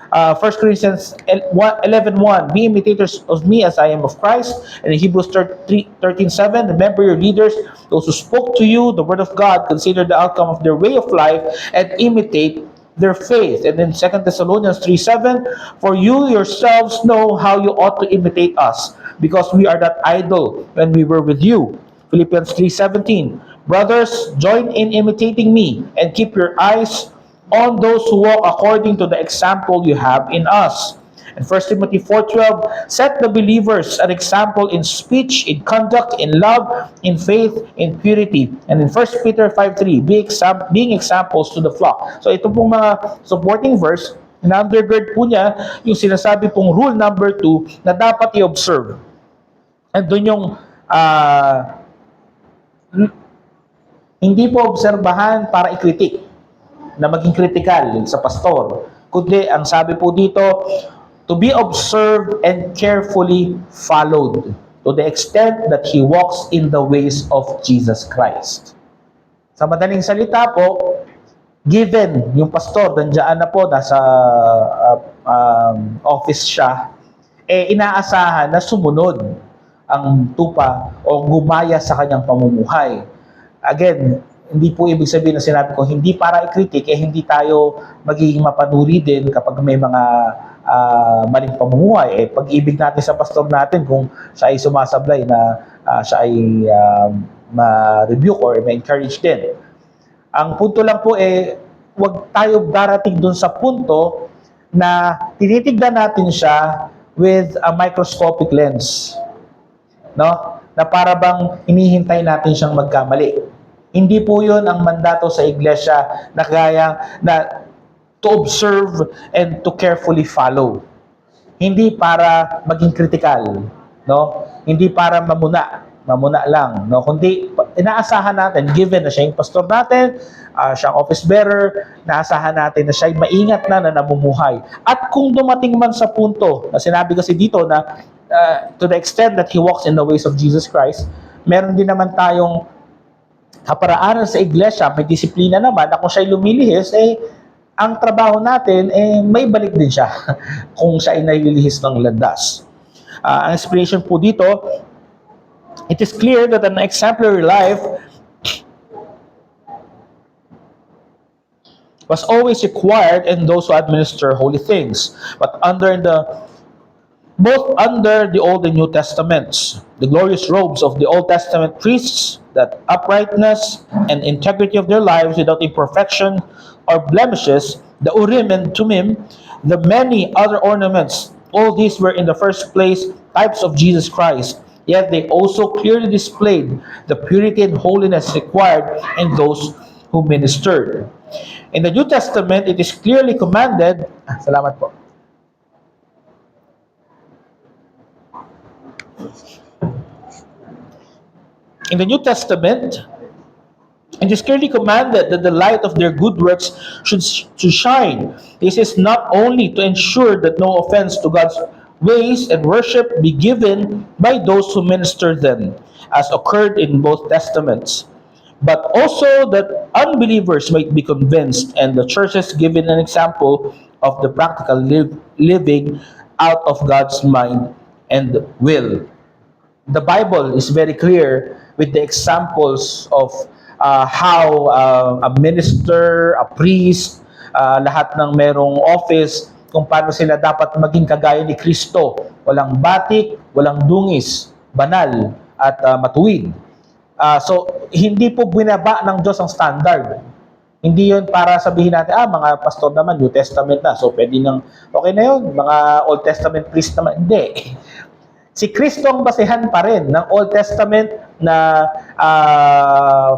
1 Corinthians 11:1, be imitators of me as I am of Christ. And in Hebrews 13:7, remember your leaders, those who spoke to you the word of God, consider the outcome of their way of life, and imitate their faith. And then 2 Thessalonians 3:7, for you yourselves know how you ought to imitate us, because we are not idle when we were with you. Philippians 3:17, brothers, join in imitating me, and keep your eyes on those who walk according to the example you have in us. And 1 Timothy 4:12, set the believers an example in speech, in conduct, in love, in faith, in purity. And in 1 Peter 5:3, being examples to the flock. So ito pong mga supporting verse, in-undergird po niya yung sinasabi pong rule number 2 na dapat i-observe. And doon yung hindi po obserbahan para i-critique, na maging critical sa pastor. Kundi, ang sabi po dito, to be observed and carefully followed to the extent that he walks in the ways of Jesus Christ. Sa madaling salita po, given yung pastor, nandiyan na po, nasa office siya, inaasahan na sumunod ang tupa o gumaya sa kanyang pamumuhay. Again, hindi po ibig sabihin na sinabi ko, hindi para i-critique, hindi tayo magiging mapanuri din kapag may mga maling pamumuhay. Pag-ibig natin sa pastor natin kung siya ay sumasablay na siya ay ma-rebuke or ma-encourage din. Ang punto lang po huwag tayo darating dun sa punto na tinitignan natin siya with a microscopic lens. No? Na para bang hinihintay natin siyang magkamali. Hindi po yun ang mandato sa iglesia na to observe and to carefully follow. hindi para maging kritikal, no? Hindi para mamuna lang, no? Kundi inaasahan natin, given na siya yung pastor natin, siya ang office bearer, naasahan natin na siya ay maingat na namumuhay. At kung dumating man sa punto, na sinabi kasi dito na to the extent that he walks in the ways of Jesus Christ, meron din naman tayong kaparaanan sa iglesia, may disiplina naman na kung siya'y lumilihis, ang trabaho natin, may balik din siya kung siya ay nalilihis ng landas. Ang inspiration po dito, it is clear that an exemplary life was always required in those who administer holy things, but both under the Old and New Testaments. The glorious robes of the Old Testament priests, that uprightness and integrity of their lives without imperfection or blemishes, the Urim and Tumim, the many other ornaments, all these were in the first place types of Jesus Christ, yet they also clearly displayed the purity and holiness required in those who ministered. In the New Testament, it is clearly commanded, salamat po. In the New Testament, it is clearly commanded that the light of their good works should shine. This is not only to ensure that no offense to God's ways and worship be given by those who minister them, as occurred in both testaments, but also that unbelievers might be convinced and the churches given an example of the practical living out of God's mind and will. The Bible is very clear with the examples of how a minister, a priest, lahat ng merong office, kung paano sila dapat maging kagaya ni Kristo. Walang batik, walang dungis, banal, at matuwid. So, hindi po binaba ng Diyos ang standard. Hindi yun para sabihin natin, mga pastor naman, New Testament na. So, pwede nang, okay na yun. Mga Old Testament priest naman. Hindi. Si Kristo ang basehan pa rin ng Old Testament na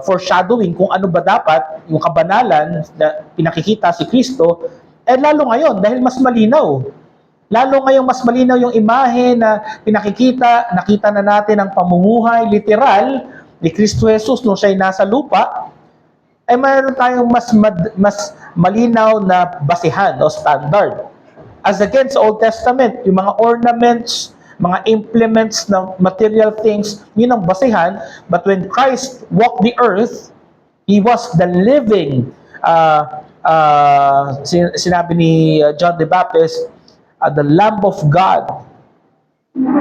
foreshadowing kung ano ba dapat yung kabanalan na pinakikita si Kristo, lalo ngayon dahil mas malinaw. Lalo ngayong mas malinaw yung imahe na pinakikita, nakita na natin ang pamumuhay literal ni Kristo Jesus nung siya'y nasa lupa, mayroon tayong mas malinaw na basehan o standard. As against Old Testament, yung mga ornaments, mga implements na material things, yun ang basehan. But when Christ walked the earth, He was the living, sinabi ni John the Baptist, the Lamb of God,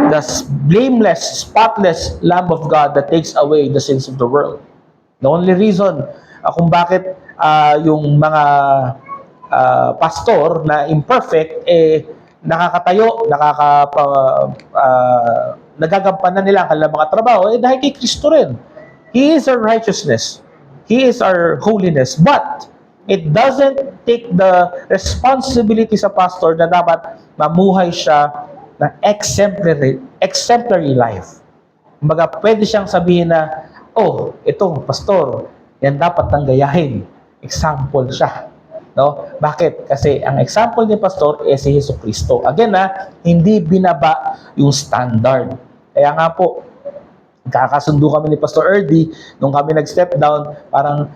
the blameless, spotless Lamb of God that takes away the sins of the world. The only reason kung bakit yung mga pastor na imperfect, nakakatayo, nagagampanan nila ang kanilang mga trabaho, dahil kay Kristo rin. He is our righteousness. He is our holiness. But, it doesn't take the responsibility sa pastor na dapat mamuhay siya ng exemplary life. Kumbaga, pwede siyang sabihin na, itong pastor, yan dapat nang gayahin. Example siya. No? Bakit? Kasi ang example ni pastor si Jesucristo. Again hindi binaba yung standard. Kaya nga po, kakasundo kami ni Pastor Erdy nung kami nag-step down, parang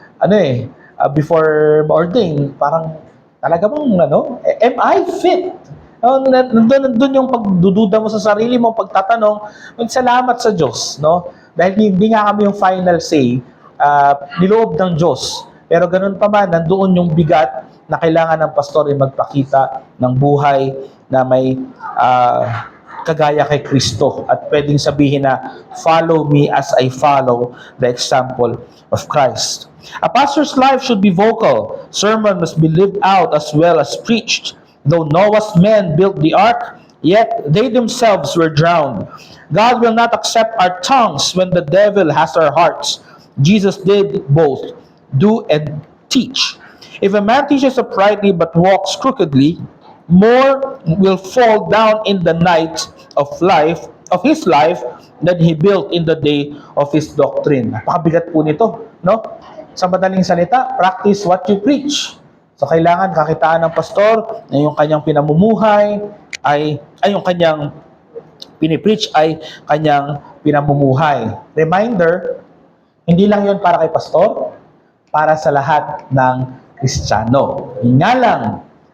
before ma-ordain, parang talaga bang am I fit? Nandun yung pagdududa mo sa sarili mo, pagtatanong, salamat sa Diyos, no? Dahil hindi nga kami yung final say, niloob ng Diyos. Pero ganun pa man, nandoon yung bigat na kailangan ng pastor ay magpakita ng buhay na may kagaya kay Kristo. At pwedeng sabihin na, follow me as I follow the example of Christ. A pastor's life should be vocal. Sermon must be lived out as well as preached. Though Noah's men built the ark, yet they themselves were drowned. God will not accept our tongues when the devil has our hearts. Jesus did both, do and teach. If a man teaches uprightly but walks crookedly, more will fall down in the night of his life than he built in the day of his doctrine. Napakabigat po nito, no? Sa madaling salita, practice what you preach. So kailangan kakitaan ng pastor na yung kanyang pinamumuhay ay yung kanyang pinipreach ay kanyang pinamumuhay. Reminder, hindi lang yun para kay pastor, para sa lahat ng Kristiyano. Yun nga lang,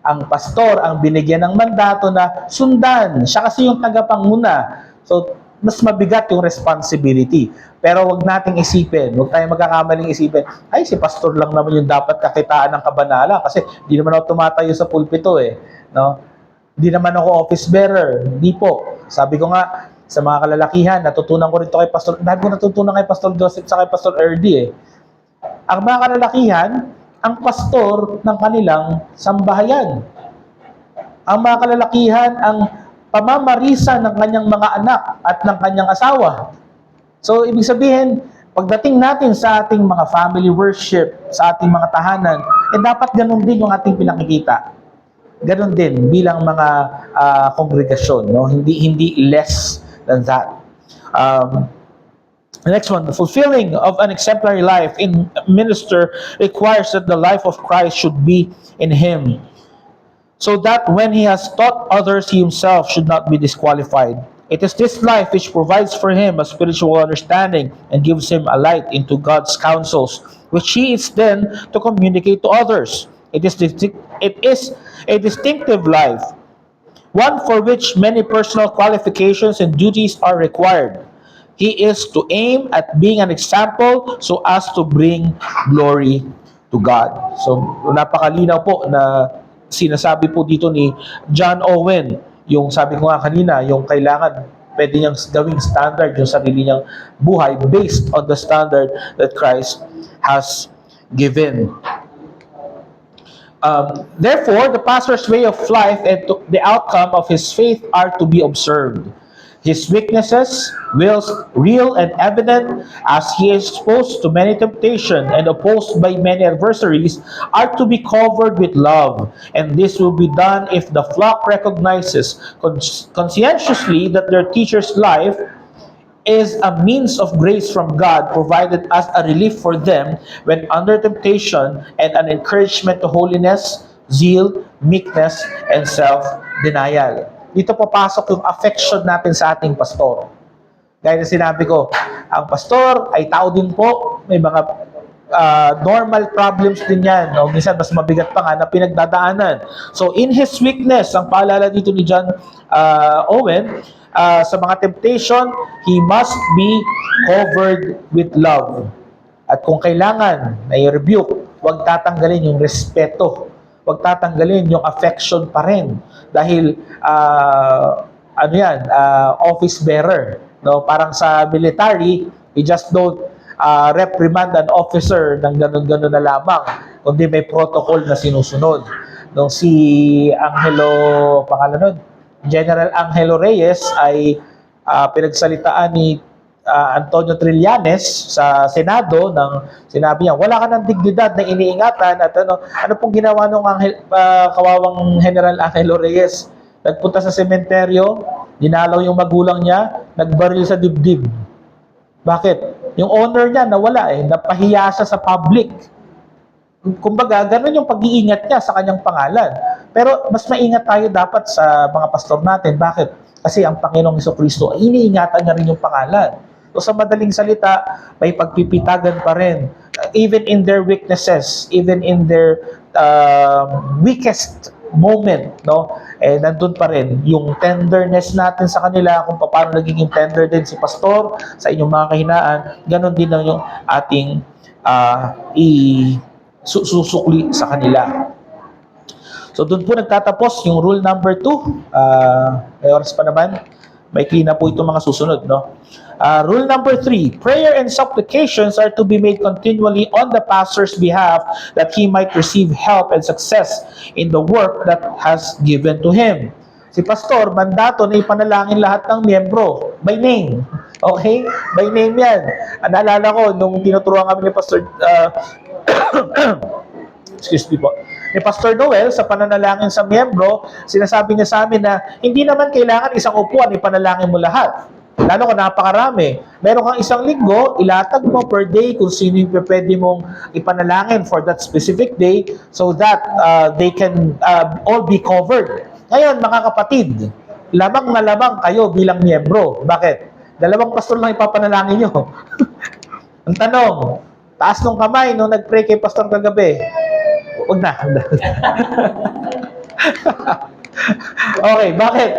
ang pastor ang binigyan ng mandato na sundan. Siya kasi yung tagapanguna. So, mas mabigat yung responsibility. Pero wag nating isipin, wag tayong magkakamaling isipin, ay si pastor lang naman yung dapat kakitaan ng kabanalan kasi di naman ako tumatayo sa pulpito no? Di naman ako office bearer. Hindi po. Sabi ko nga sa mga kalalakihan, natutunan ko rin to kay Pastor, dahil ko natutunan kay Pastor Joseph sa kay Pastor Erdi Ang mga kalalakihan, ang pastor ng kanilang sambahayan. Ang mga kalalakihan, ang pamamarisa ng kanyang mga anak at ng kanyang asawa. So, ibig sabihin, pagdating natin sa ating mga family worship, sa ating mga tahanan, dapat ganun din yung ating pinakikita. Ganun din bilang mga kongregasyon, no? Hindi less than that. The next one, the fulfilling of an exemplary life in minister requires that the life of Christ should be in him, so that when he has taught others, he himself should not be disqualified. It is this life which provides for him a spiritual understanding and gives him a light into God's counsels, which he is then to communicate to others. It is a distinctive life, one for which many personal qualifications and duties are required. He is to aim at being an example so as to bring glory to God. So, napakalinaw po na sinasabi po dito ni John Owen, yung sabi ko nga kanina, yung kailangan pwede niyang gawing standard yung sarili niyang buhay based on the standard that Christ has given. Therefore, the pastor's way of life and the outcome of his faith are to be observed. His weaknesses, wills real and evident, as he is exposed to many temptations and opposed by many adversaries, are to be covered with love. And this will be done if the flock recognizes conscientiously that their teacher's life is a means of grace from God, provided as a relief for them when under temptation, and an encouragement to holiness, zeal, meekness, and self-denial. Dito papasok yung affection natin sa ating pastor. Gaya na sinabi ko, ang pastor ay tao din po, may mga normal problems din yan. O minsan mas mabigat pa nga na pinagdadaanan. So in his weakness, ang paalala dito ni John Owen, sa mga temptation, he must be covered with love. At kung kailangan na i-rebuke, huwag tatanggalin yung respeto. Huwag tatanggalin yung affection pa rin. Dahil, office bearer. No? Parang sa military, you just don't reprimand an officer ng ganun-ganun na lamang. Kundi may protocol na sinusunod. Nung si General Angelo Reyes ay pinagsalitaan ni Antonio Trillanes sa Senado sinabi niya, wala ka ng dignidad na iniingatan at ano pong ginawa nung kawawang General Angelo Reyes? Nagpunta sa sementeryo, dinalaw yung magulang niya, nagbaril sa dibdib. Bakit? Yung honor niya nawala napahiya siya sa public. Kumbaga, ganun yung pag-iingat niya sa kanyang pangalan. Pero mas maingat tayo dapat sa mga pastor natin. Bakit? Kasi ang Panginoong Jesucristo ay iniingatan niya rin yung pangalan. So sa madaling salita, may pagpipitagan pa rin. Even in their weaknesses, even in their weakest moment, no? Nandun pa rin yung tenderness natin sa kanila, kung paano nagiging tender din si pastor sa inyong mga kahinaan, ganun din lang yung ating susukli sa kanila. So doon po nagtatapos yung rule number 2. May oras pa naman. May clean na po itong mga susunod, no? Rule number 3, prayer and supplications are to be made continually on the pastor's behalf that he might receive help and success in the work that has given to him. Si pastor, mandato na ipanalangin lahat ng miyembro by name. Okay? By name yan. Naalala ko, nung tinuturuan kami ni Pastor excuse me po, ni Pastor Noel sa pananalangin sa miyembro, sinasabi niya sa amin na hindi naman kailangan isang upuan ipanalangin mo lahat. Lalo kung napakarami. Meron kang isang linggo, ilatag mo per day kung sino yung pwede mong ipanalangin for that specific day so that they can all be covered. Ngayon, mga kapatid, lamang na lamang kayo bilang miyembro. Bakit? Dalawang pastor lang ipapanalangin nyo. Ang tanong, taas nung kamay nung nag-pray kay pastor kagabi. Huwag na. Okay, bakit?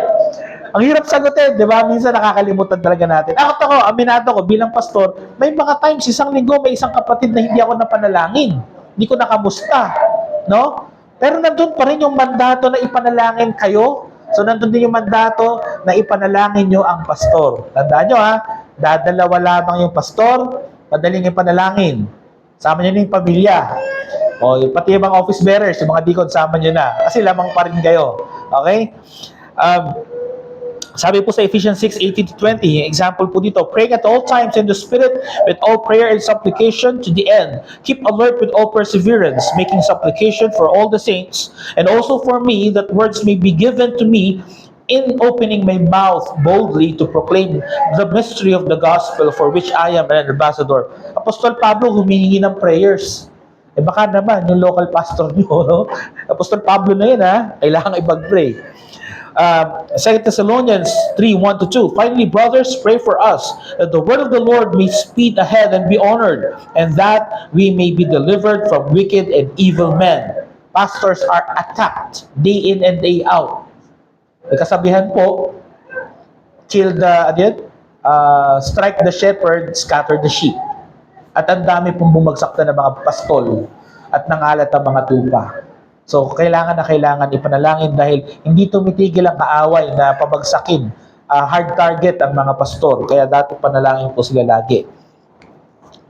Ang hirap sagutin, di ba? Minsan nakakalimutan talaga natin. Ako, aminado ko, bilang pastor, may mga times, isang linggo, may isang kapatid na hindi ako napanalangin. Hindi ko nakamusta. No? Pero nandun pa rin yung mandato na ipanalangin kayo. So, nandun din yung mandato na ipanalangin nyo ang pastor. Tandaan nyo ha, dadalawa lamang yung pastor, madaling ipanalangin. Sama nyo na yung pamilya. O, pati yung mga office bearers, yung mga deacon, sama nyo na. Kasi lamang pa rin kayo. Okay? Sabi po sa Ephesians 6:18-20, example po dito, praying at all times in the Spirit with all prayer and supplication to the end. Keep alert with all perseverance, making supplication for all the saints, and also for me, that words may be given to me in opening my mouth boldly to proclaim the mystery of the gospel for which I am an ambassador. Apostol Pablo humihingi ng prayers. Baka naman, yung local pastor nyo, no? Apostol Pablo na yun, ha? Kailangan ipag-pray. 2 Thessalonians 3:1-2. Finally, brothers, pray for us that the word of the Lord may speed ahead and be honored, and that we may be delivered from wicked and evil men. Pastors are attacked day in and day out. May kasabihan po, strike the shepherd, scatter the sheep. At ang dami pong bumagsak na ng mga pastol at nangalat ang mga tupa. So, kailangan ipanalangin dahil hindi tumitigil ang kaaway na pabagsakin. Hard target ang mga pastor. Kaya dapat panalangin po sila lagi.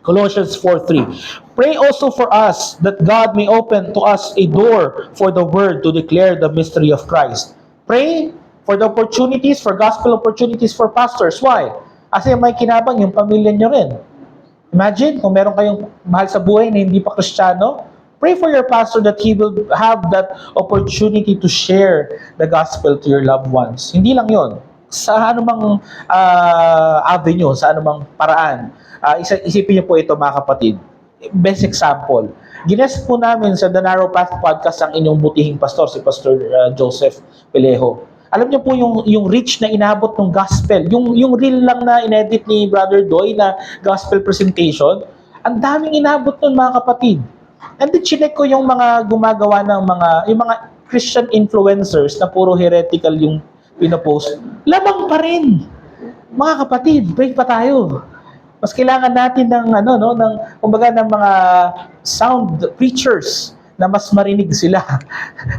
Colossians 4:3. Pray also for us that God may open to us a door for the word to declare the mystery of Christ. Pray for the opportunities, for gospel opportunities for pastors. Why? Kasi may kinabang yung pamilya nyo rin. Imagine kung meron kayong mahal sa buhay na hindi pa Kristiyano, pray for your pastor that he will have that opportunity to share the gospel to your loved ones. Hindi lang yon. Sa anumang avenue, sa anumang paraan. Isipin niyo po ito mga kapatid. Best example. Gines po namin sa The Narrow Path Podcast ang inyong butihing pastor, si Pastor Joseph Pelejo. Alam niyo po yung reach na inabot ng gospel, yung reel lang na inedit ni Brother Doy na gospel presentation, ang daming inabot nun mga kapatid. And then chinek ko yung mga gumagawa ng yung mga Christian influencers na puro heretical yung pinopost. Lamang pa rin. Mga kapatid, pray pa tayo. Mas kailangan natin ng kumbaga ng mga sound preachers na mas marinig sila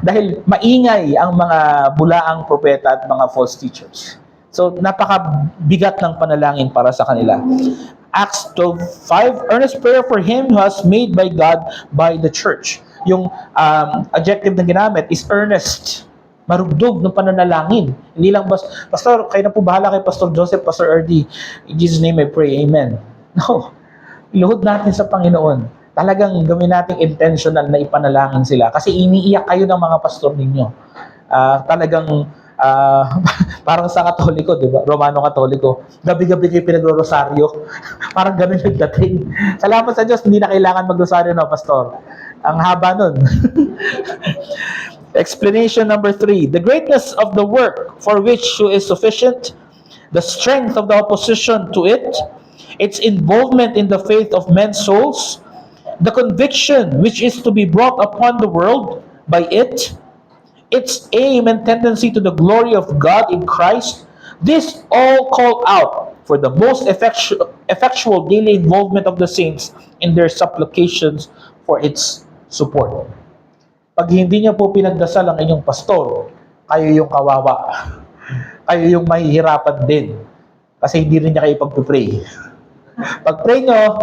dahil maingay ang mga bulaang propeta at mga false teachers. So, napakabigat ng panalangin para sa kanila. Acts 12:5, earnest prayer for him who has made by God by the church. Yung adjective na ginamit is earnest. Marugdog ng pananalangin. Hindi lang Pastor, kayo na po bahala kay Pastor Joseph, Pastor R.D. In Jesus' name I pray, amen. No. Iluhod natin sa Panginoon. Talagang gawin nating intentional na ipanalangin sila. Kasi iniiyak kayo ng mga pastor ninyo. Parang sa Katoliko, di ba? Romano Katoliko. Gabi-gabi kayo pinagro-rosaryo. Parang ganun yung dating. Salamat sa Diyos, hindi na kailangan mag-rosaryo, no, Pastor? Ang haba nun. Explanation number 3. The greatness of the work for which is sufficient, the strength of the opposition to it, its involvement in the faith of men's souls, the conviction which is to be brought upon the world by it, its aim and tendency to the glory of God in Christ, this all call out for the most effectual daily involvement of the saints in their supplications for its support. Pag hindi niya po pinagdasal ang inyong pastor, kayo yung kawawa. Kayo yung mahihirapan din. Kasi hindi rin niya kayo pag-pray. Pag-pray nyo,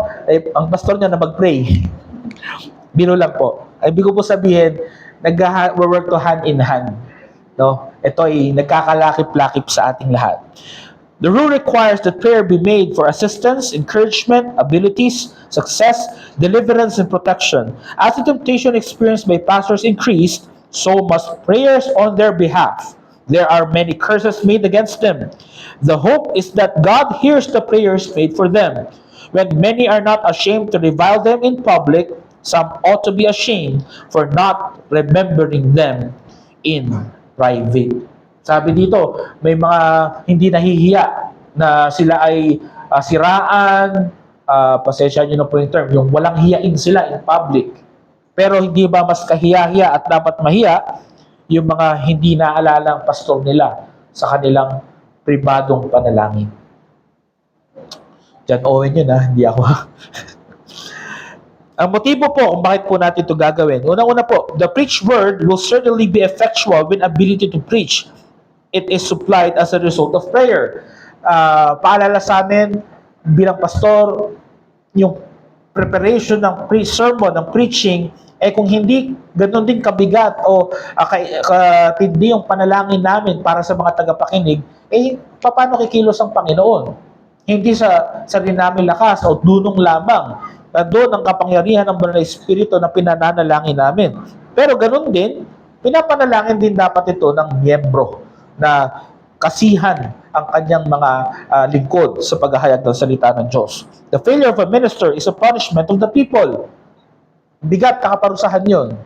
ang pastor niya na mag-pray. Biro lang po. Ibig ko po sabihin, nag-work to hand in hand. No? Ito ay nagkakalakip-lakip sa ating lahat. The rule requires that prayer be made for assistance, encouragement, abilities, success, deliverance, and protection. As the temptation experienced by pastors increased, so must prayers on their behalf There are many curses made against them. The hope is that God hears the prayers made for them. When many are not ashamed to revile them in public, some ought to be ashamed for not remembering them in private. Sabi dito, may mga hindi nahihiya na sila ay siraan, pasensya nyo na po yung term, yung walang hiyain sila in public. Pero hindi ba mas kahiya-hiya at dapat mahiya yung mga hindi naalala ang pastor nila sa kanilang pribadong panalangin? John Owen yun hindi ako. Ang motibo po kung bakit po natin ito gagawin. Una-una po, the preached word will certainly be effectual when ability to preach. It is supplied as a result of prayer. Paalala sa amin bilang pastor, yung preparation ng sermon, ng preaching, kung hindi ganoon din kabigat o katindi yung panalangin namin para sa mga tagapakinig, paano kikilos ang Panginoon? Hindi sa sarili namin lakas o dunong lamang. Doon ang kapangyarihan ng Banal na Espiritu na pinananalangin namin. Pero ganoon din, pinapanalangin din dapat ito ng miyembro na kasihan ang kanyang mga lingkod sa paghahayag ng salita ng Diyos. The failure of a minister is a punishment of the people. Bigat na kaparusahan yun.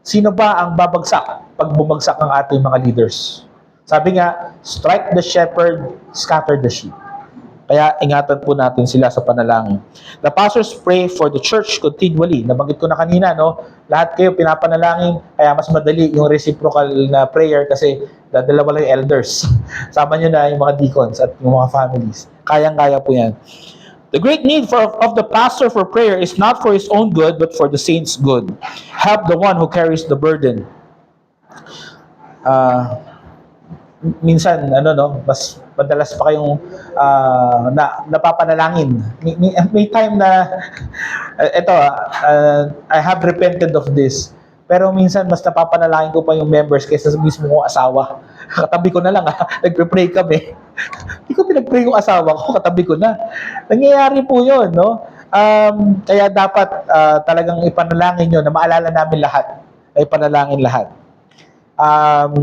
Sino ba ang babagsak pag bumagsak ang ating mga leaders? Sabi nga, strike the shepherd, scatter the sheep. Kaya ingatan po natin sila sa panalangin. The pastors pray for the church continually. Nabanggit ko na kanina, no? Lahat kayo pinapanalangin, kaya mas madali yung reciprocal na prayer kasi dalawa lang yung elders. Sama nyo na yung mga deacons at yung mga families. Kayang-kaya po yan. The great need of the pastor for prayer is not for his own good, but for the saints' good. Help the one who carries the burden. Minsan, mas madalas pa kayong napapanalangin. May time na, I have repented of this. Pero minsan, mas napapanalangin ko pa yung members kaysa sa mismo kong asawa. Katabi ko na lang, nagpe-pray kami. Hindi ko pinag-pray yung asawa ko, katabi ko na. Nangyayari po yun, no? Kaya dapat talagang ipanalangin nyo na maalala namin lahat. Ay panalangin lahat. 4,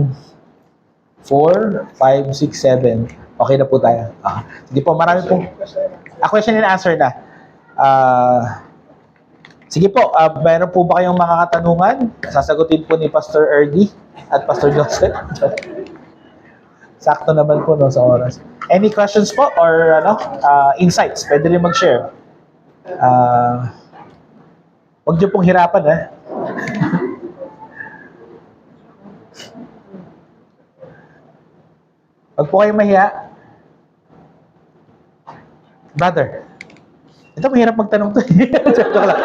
5, 6, 7. Okay na po tayo. Hindi po, marami pong question and answer na. Sige po, mayroon po ba kayong mga katanungan? Sasagutin po ni Pastor Erdy at Pastor Joseph. Sakto naman po sa oras. Any questions po or insights? Pwede rin mag-share. Huwag niyo pong hirapan, Huwag po kayong mahiya. Brother, ito mahirap magtanong to. Joke lang.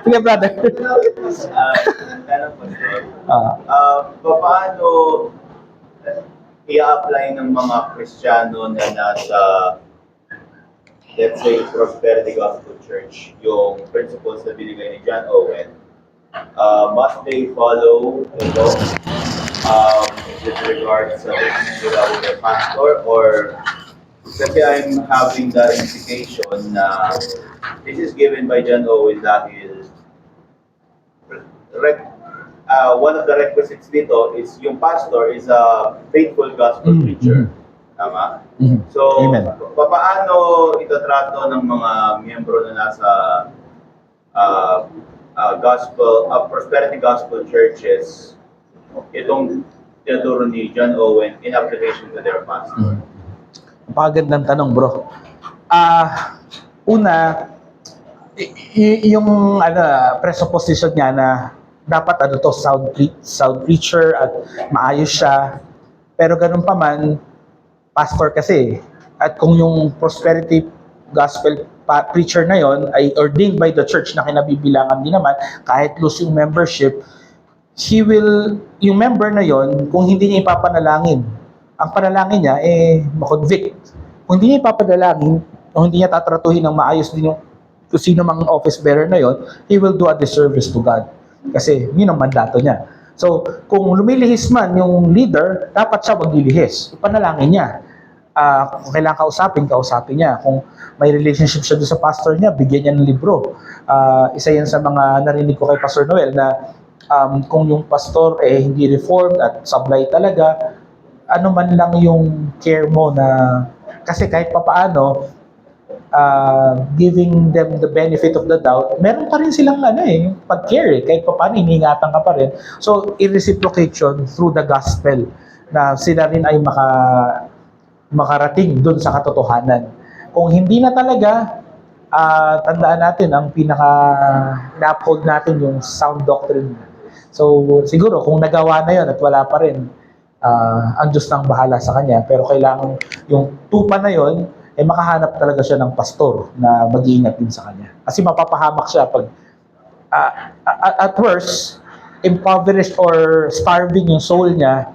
Sige, brother. Paano i-apply ng mga Kristiyano na nasa, let's say, Prosperity Gospel Church, yung principles na binigay ni John Owen? Must they follow the law with regards sa relationship with their pastor, or kasi I'm having the implication na this is given by John Owen dahil one of the requisites dito is yung pastor is a faithful gospel preacher. Tama? So, paano itatrato ng mga miyembro na nasa prosperity gospel churches itong tinuturo ni John Owen in application to their pastor? Napakagandang tanong, bro. Una, yung presupposition niya na dapat sound preacher at maayos siya. Pero ganun pa man, pastor kasi. At kung yung prosperity gospel preacher na yon ay ordained by the church na kinabibilangan din naman, kahit loose yung membership, yung member na yon, kung hindi niya ipapanalangin, ang panalangin niya, makonvict. Kung hindi niya ipapanalangin, o hindi niya tatratuhin ng maayos din yung kung sino mang office bearer na yon, he will do a disservice to God. Kasi yun ang mandato niya. So, kung lumilihis man yung leader, dapat siya maglilihis. Ipanalangin niya. Kung kailangan kausapin niya. Kung may relationship siya doon sa pastor niya, bigyan niya ng libro. Isa yan sa mga narinig ko kay Pastor Noel na kung yung pastor hindi reformed at sablay talaga, ano man lang yung care mo na, kasi kahit papaano, giving them the benefit of the doubt, meron pa rin silang yung pag-care kahit papaano, iningatan ka pa rin. So, i-reciprocation through the gospel na sila rin ay makarating dun sa katotohanan. Kung hindi na talaga, tandaan natin, ang na-uphold natin yung sound doctrine. So, siguro, kung nagawa na yon at wala pa rin, ang Diyos nang bahala sa kanya. Pero kailangan yung tupa na yon, makahanap talaga siya ng pastor na mag-iingat din sa kanya. Kasi mapapahamak siya pag, at worst, impoverished or starving yung soul niya,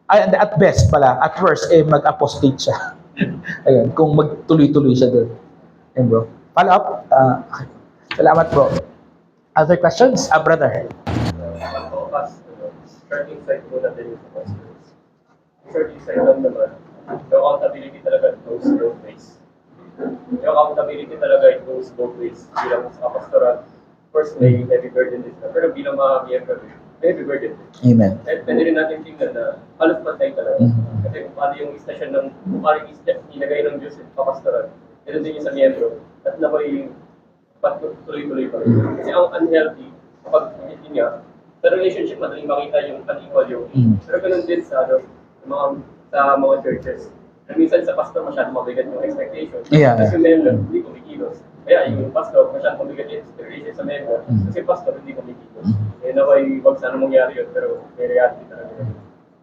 at best pala, at worst, mag-apostate siya. Ayun, kung magtuloy-tuloy siya doon. Ayun bro. Follow up? Okay. Salamat bro. Other questions? Brother. Starting side po natin yung pastors. Starting side lang naman, yung accountability talaga goes both ways. Yung accountability talaga it goes both ways. Bilang sa pastoral, of course may heavy burden din na, pero bilang mga miyembro, may heavy burden din. Amen. At pwede rin natin tingnan na halos patay talaga. Mhm. Kasi kung paano yung istasyon ng, kung paano yung inagay ng Diyos sa pastoral, ganoon din yung sa miyembro, at na may tuloy-tuloy pa rin. Kasi ang unhealthy, kapag hindi niya, sa relationship, madaling makita yung unequal yung pero ganun din sa mga churches. And minsan sa pastor masyadong mabigat yung expectation. Yeah. Kasi yung member, hindi kumikilos. Kaya yung pastor masyadong mabigat yung expectation sa member. Kasi pastor hindi kumikilos. Eh naway wag sana mangyari yun, pero may reality talaga yun.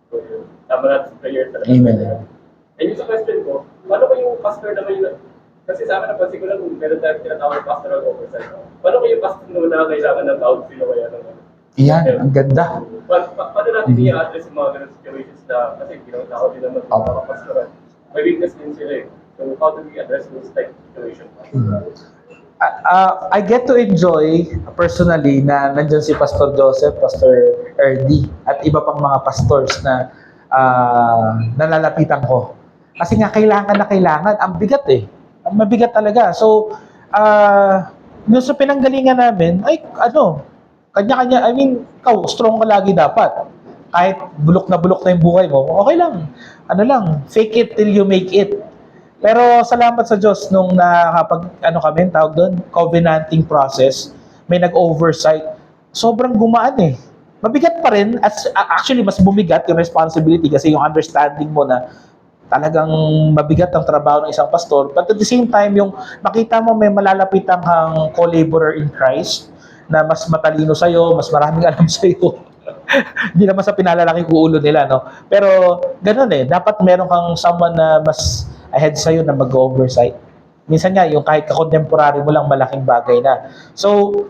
So yun, tama natin sa prayer talaga. Amen. And yung sa question ko, paano ba yung pastor naman yun? Kasi sa akin napansin ko lang kung meron tayong tinatawag pastoral oversight. Paano ba yung pastor naman na kailangan ng counsel o kaya ng Yan, ang ganda. paano natin i-address yung mga ganun situations na kasi ginawang tao din naman yung mga pastoral. May weakness din sila eh. So how do we address those type of situations? I get to enjoy personally na nandyan si Pastor Joseph, Pastor RD, at iba pang mga pastors na nalalapitan ko. Kasi nga kailangan na kailangan. Ang bigat eh. Ang mabigat talaga. So, yung sa pinanggalingan namin, kanya-kanya, ikaw, strong ka lagi dapat. Kahit bulok na yung buhay mo, okay lang. Fake it till you make it. Pero salamat sa Diyos nung kami, tawag doon, covenanting process, may nag-oversight. Sobrang gumaan eh. Mabigat pa rin, actually mas bumigat yung responsibility kasi yung understanding mo na talagang mabigat ang trabaho ng isang pastor. But at the same time, yung makita mo may malalapitang kang co-laborer in Christ, na mas matalino sa'yo, mas maraming alam sa'yo. Hindi naman sa pinalalaki ko ulo nila, no? Pero, ganun eh. Dapat meron kang someone na mas ahead sa'yo na mag-oversight. Minsan nga, yung kahit ka-contemporary mo lang, malaking bagay na. So,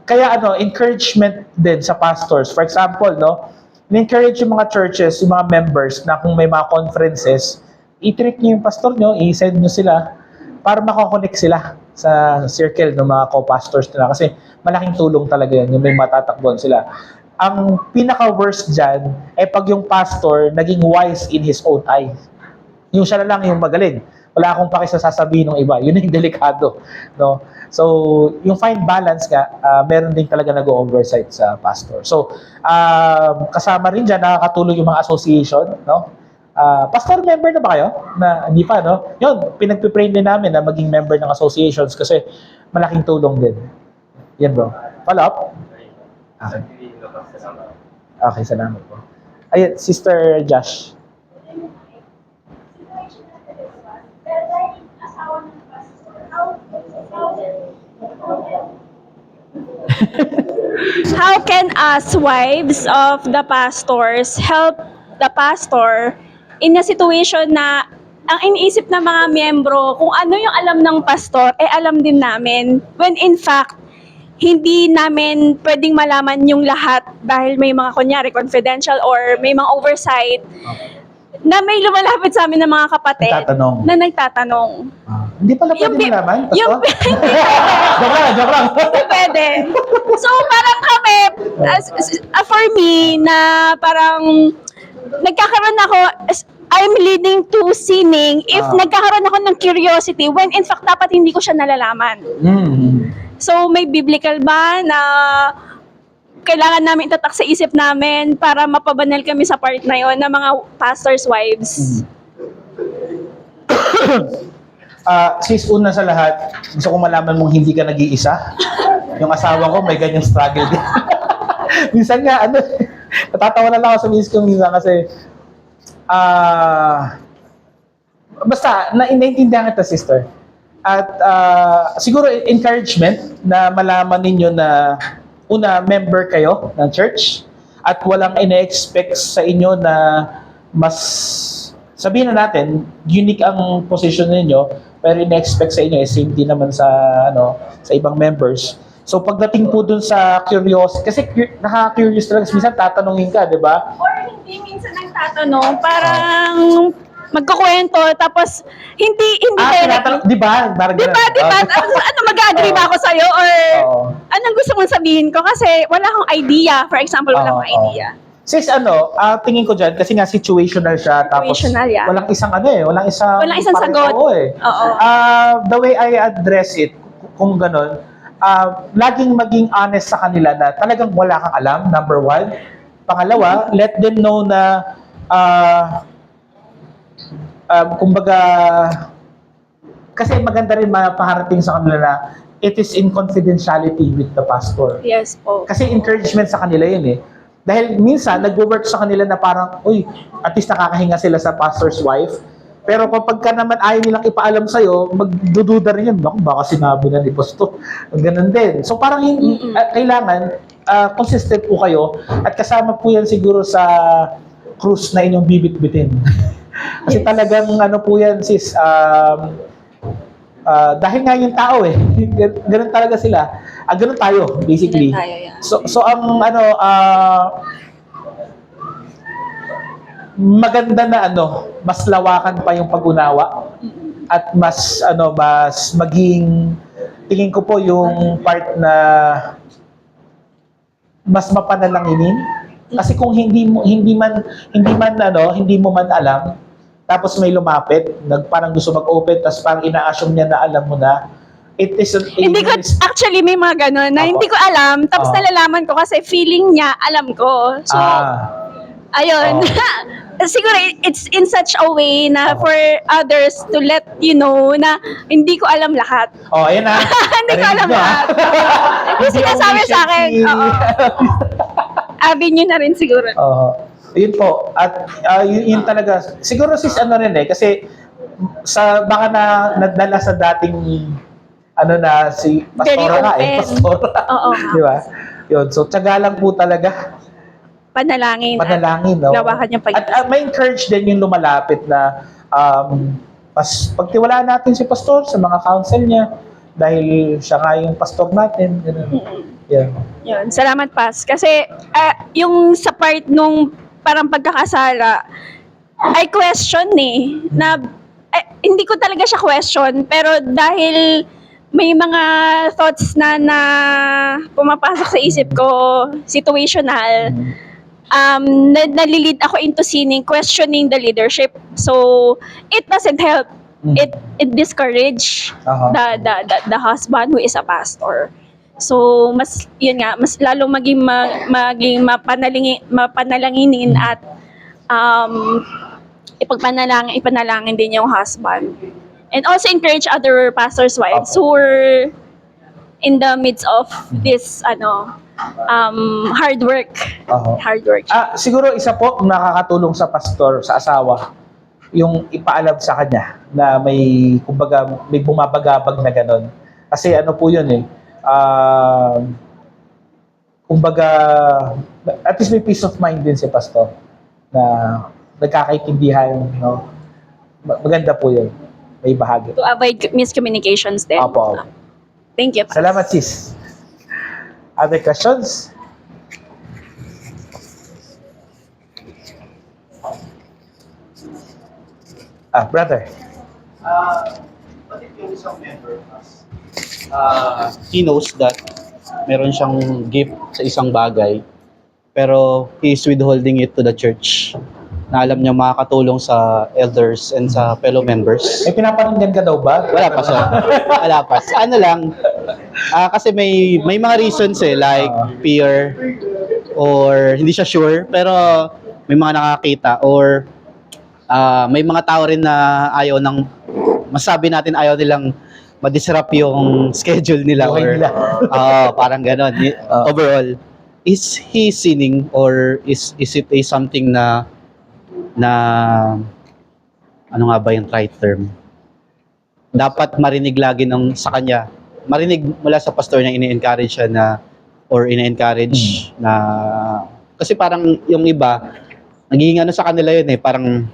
kaya encouragement din sa pastors. For example, no? In-encourage yung mga churches, yung mga members, na kung may mga conferences, i-treat nyo yung pastor nyo, i-send nyo sila, para makakonect sila sa circle ng mga co-pastors nila. Kasi malaking tulong talaga yan, yung may matatakbuhan sila. Ang pinaka-worst dyan, pag yung pastor naging wise in his own eye. Yung siya na lang yung magaling. Wala akong pakisasasabihin ng iba. Yun yung delikado. No? So, yung fine balance nga, meron din talaga nag-oversight sa pastor. So, kasama rin dyan, nakakatulong yung mga association, no? Pastor member na ba kayo? Na hindi pa, no? Yun, pinagpiprain din namin na maging member ng associations kasi malaking tulong din. Yan bro. Follow up? Okay. Okay, salamat po. Ayun, Sister Josh. How can us, wives of the pastors, help the pastor in a situation na ang iniisip ng mga miyembro, kung ano yung alam ng pastor, alam din namin. When in fact, hindi namin pwedeng malaman yung lahat dahil may mga kunyari confidential or may mga oversight na may lumalapit sa amin ng mga kapatid na nagtatanong. Hindi pala pwede malaman, pastor? Joke lang. Hindi pwede. So parang kami, for me, na parang nagkakaroon ako, I'm leading to sinning if nagkakaroon ako ng curiosity when in fact dapat hindi ko siya nalalaman. So may biblical ba na kailangan namin itatak sa isip namin para mapabanal kami sa part na yon ng mga pastors' wives. Sis, una sa lahat, gusto ko malaman mong hindi ka nag-iisa. Yung asawa ko may ganyang struggle din. Minsan nga, natatawa na lang ako sa miss ko minsan kasi, basta, naiintindihan kita, sister. At siguro encouragement na malaman ninyo na una, member kayo ng church at walang ine-expect sa inyo na mas, sabihin na natin, unique ang position ninyo, pero ine-expect sa inyo same din naman sa sa ibang members. So pagdating po dun sa curiosity, kasi nakaka-curious talaga, minsan tatanungin ka, di ba? Or hindi minsan nagtatanong, parang magkukwento, tapos hindi direct. Di ba? Di ba? Ano, mag-agree ba ako sa'yo? Or anong gusto mong sabihin ko? Kasi wala akong idea. For example, wala akong idea. Sis, tingin ko dyan, kasi nga situational siya, tapos Situational, yeah. walang isang walang isang sagot. Oo eh. Oo. The way I address it, kung ganon, laging maging honest sa kanila na talagang wala kang alam, number one. Pangalawa, let them know na, kumbaga, kasi maganda rin mapaharating sa kanila na it is in confidentiality with the pastor. Yes po. Kasi encouragement sa kanila yun eh. Dahil minsan, nag-work sa kanila na parang, uy, at least nakakahinga sila sa pastor's wife. Pero kapag ka naman ayaw nilang ipaalam sa'yo, magdududa rin yun. Naku, baka sinabi na ni pastor. Ganun din. So parang kailangan, consistent po kayo. At kasama po yan siguro sa cruise na inyong bibit-bitin. Kasi talagang po yan, sis, dahil nga yung tao eh. Ganun talaga sila. Ganun tayo, basically. Ganun tayo, yeah. So ang maganda na mas lawakan pa yung pag-unawa at mas maging, tingin ko po yung part na mas mapanalanginin. Kasi kung hindi mo man alam, tapos may lumapit, parang gusto mag-open, tapos parang ina-assume niya na alam mo na, Hindi ko, actually may mga ganun na hindi ko alam, tapos nalalaman ko kasi feeling niya, alam ko. So, ayun. Siguro it's in such a way na for others to let you know na hindi ko alam lahat. Ayan na. Hindi ko alam lahat. Yung sinasabi sa akin. Oo. Avenue na rin siguro. Yun po. At yun talaga. Siguro sis rin kasi baka nadala sa dating si pastora nga pastora. Oo. Di ba? Yun. So, tiyaga lang po talaga. Panalangin, no? Lawakan yung pag-ibig. At may encourage din yung lumalapit na mas pagtiwalaan natin si pastor sa mga counsel niya dahil siya nga yung pastor natin. Yeah. Yun. Salamat, Pas. Kasi yung sa part nung parang pagkakasala, I question na hindi ko talaga siya question, pero dahil may mga thoughts na pumapasok sa isip ko, situational, nalilid ako into questioning the leadership. So, it doesn't help. It discourage the husband who is a pastor. So, mas lalo maging mapanalanginin at ipanalangin din yung husband. And also encourage other pastors' wives who were in the midst of this hard work. Hard work. Siguro isa po nakakatulong sa pastor, sa asawa, yung ipaalam sa kanya na may bumabagabag na gano'n. Kasi po yun kumbaga, at least may peace of mind din si pastor na nagkakaintindihan, no? Maganda po yun. May bahagi. To avoid miscommunications din. Opo. Thank you. Salamat, sis. Other questions? Brother. What if yung isang member he knows that meron siyang gift sa isang bagay, pero he is withholding it to the church na alam niya makakatulong sa elders and sa fellow members. May pinaparinggan ka daw ba? Wala pa siya. Wala pa. Kasi may mga reasons like fear, or hindi siya sure, pero may mga nakakita or may mga tao rin na masabi natin ayaw nilang ma-disrupt yung schedule nila Buhay or nila. parang ganon. Overall, is he sinning or is it a something na ano nga ba yung right term? Dapat marinig lagi sa kanya. Marinig mula sa pastor na ini-encourage siya ini-encourage na kasi parang yung iba nagiging ano sa kanila yun parang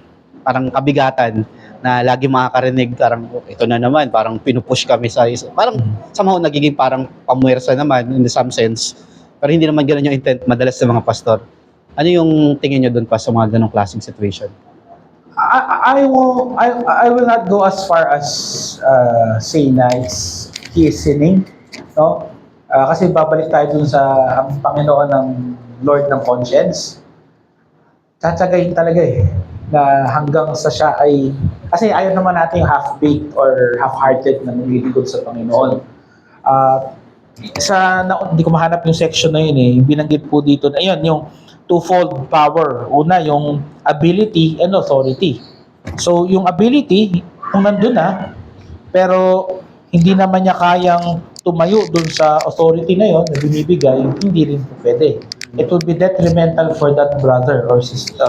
kabigatan na lagi makakarinig parang ito na naman parang pinupush kami sa isa. Parang somehow nagiging parang pamuwersa naman in some sense. Pero hindi naman ganoon yung intent madalas sa mga pastor. Ano yung tingin niyo doon pa sa mga ganong klaseng situation? I will not go as far as say na he is sinning, no? Kasi babalik tayo dun sa ang Panginoon ng Lord ng conscience. Tsatsagayin talaga na hanggang sa siya ay kasi ayaw naman natin yung half-baked or half-hearted na nililingkod sa Panginoon. Hindi ko mahanap yung section na yun yung binanggit po dito na yun, yung twofold power. Una, yung ability and authority. So, yung ability, kung nandun na, pero hindi naman niya kayang tumayo dun sa authority na yun, na binibigay, hindi rin po pwede. It will be detrimental for that brother or sister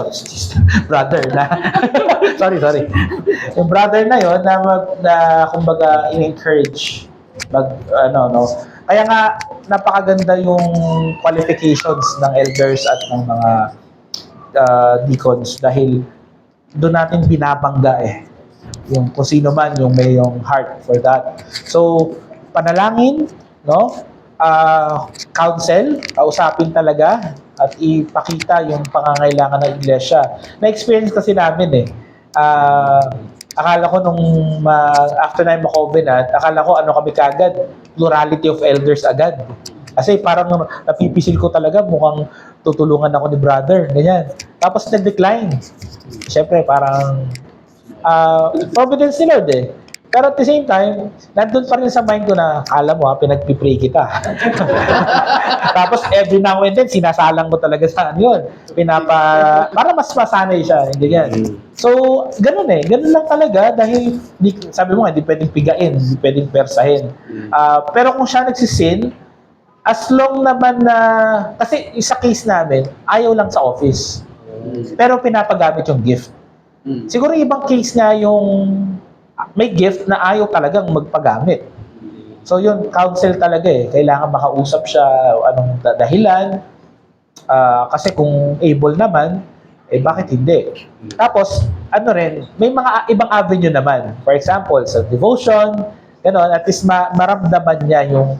brother na, sorry. Yung brother na yun, na kumbaga, in-encourage, Kaya nga, napakaganda yung qualifications ng elders at ng mga deacons dahil doon natin binabangga yung kung sino man yung may yung heart for that. So, panalangin, no? Counsel, kausapin talaga at ipakita yung pangangailangan ng iglesia. Na-experience kasi namin akala ko after na yung covenant, akala ko kami kagad, plurality of elders agad. Kasi parang napipisil ko talaga, mukhang tutulungan ako ni brother, ganyan. Tapos nag-decline. Siyempre, parang providence ni Lord Pero at the same time, nandun pa rin sa mind ko na, kala mo pinagpipray kita. Tapos every now and then, sinasalang ko talaga sa yun. Para mas masanay siya, ganyan. So, ganun ganun lang talaga dahil, sabi mo nga, hindi pwedeng pigain, hindi pwedeng persahin. Pero kung siya nagsisin, as long naman na, kasi sa case namin, ayaw lang sa office. Pero pinapagamit yung gift. Siguro ibang case nga yung may gift na ayaw talagang magpagamit. So yun, counsel talaga Kailangan makausap siya, anong dahilan. Kasi kung able naman, bakit hindi? Tapos, may mga ibang avenue naman. For example, sa devotion, at least maramdaman niya yung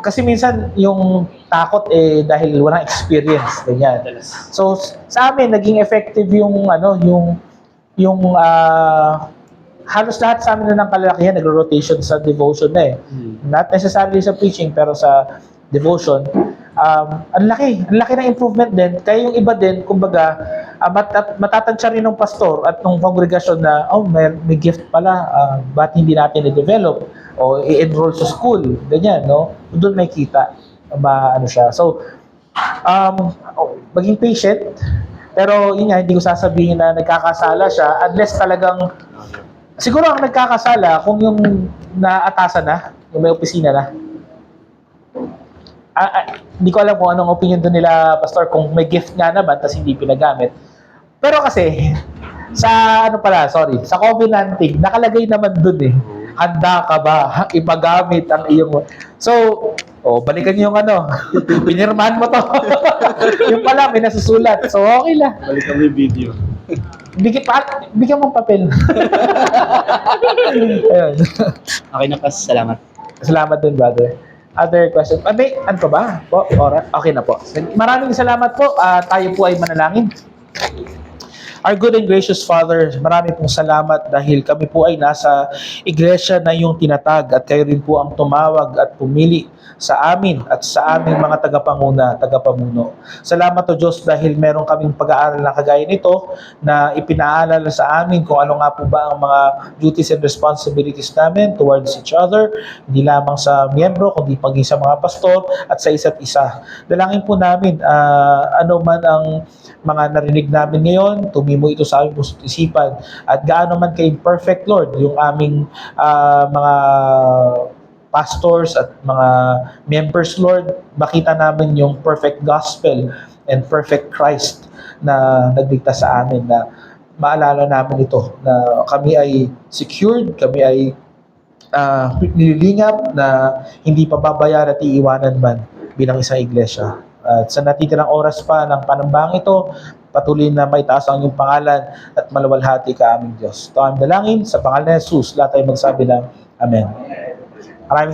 kasi minsan yung takot dahil walang experience ganyan. So sa amin naging effective yung halos lahat sa amin na ng kalalakihan nagro-rotation sa devotion Not necessarily sa preaching pero sa devotion. Ang laki ng improvement din. Kaya yung iba din, kumbaga, matatansya rin ng pastor at ng kongregasyon na, may gift pala, ba't hindi natin i-develop o i-enroll sa school, ganyan, no? Doon may kita, siya. So, maging patient, pero yun nga, hindi ko sasabihin na nagkakasala siya unless talagang, siguro ang nagkakasala kung yung naatasan na, yung may opisina na. Hindi ko alam kung anong opinion doon nila, Pastor, kung may gift nga naman tapos hindi pinagamit. Pero kasi, sa covenanting, nakalagay naman doon handa ka ba ipagamit ang iyong... So, balikan yung pinirmahan mo to. Yung pala, may nasusulat. So, okay lang. Balikan mo yung video. Bigyan mong papel. Ayun. Okay na, Pas. Salamat. Salamat din, brother. Other question? Ano pa ba? Okay na po. Maraming salamat po. Tayo po ay manalangin. Our good and gracious Father, marami pong salamat dahil kami po ay nasa iglesia na iyong tinatag at kayo rin po ang tumawag at pumili sa amin at sa aming mga tagapamuno. Salamat o Diyos dahil meron kaming pag-aaral na kagaya nito na ipinaalala sa amin kung ano nga po ba ang mga duties and responsibilities namin towards each other, hindi lamang sa miyembro, kundi paging sa mga pastor at sa isa't isa. Dalangin po namin ano man ang mga narinig namin ngayon, tumimo ito sa aming puso't isipan. At gaano man ka-imperfect, Lord, yung aming mga pastors at mga members, Lord, makita namin yung perfect gospel and perfect Christ na nagligtas sa amin, na maalala namin ito, na kami ay secured, kami ay nililingap, na hindi pababayaan at iiwanan man bilang isang iglesia. At sa natitirang oras pa ng panambang ito, patuloy na maitaas ang iyong pangalan at maluwalhati ka aming Diyos. Ito ang dalangin sa pangalan ni Jesus, lahat ay magsabi ng Amen. Maraming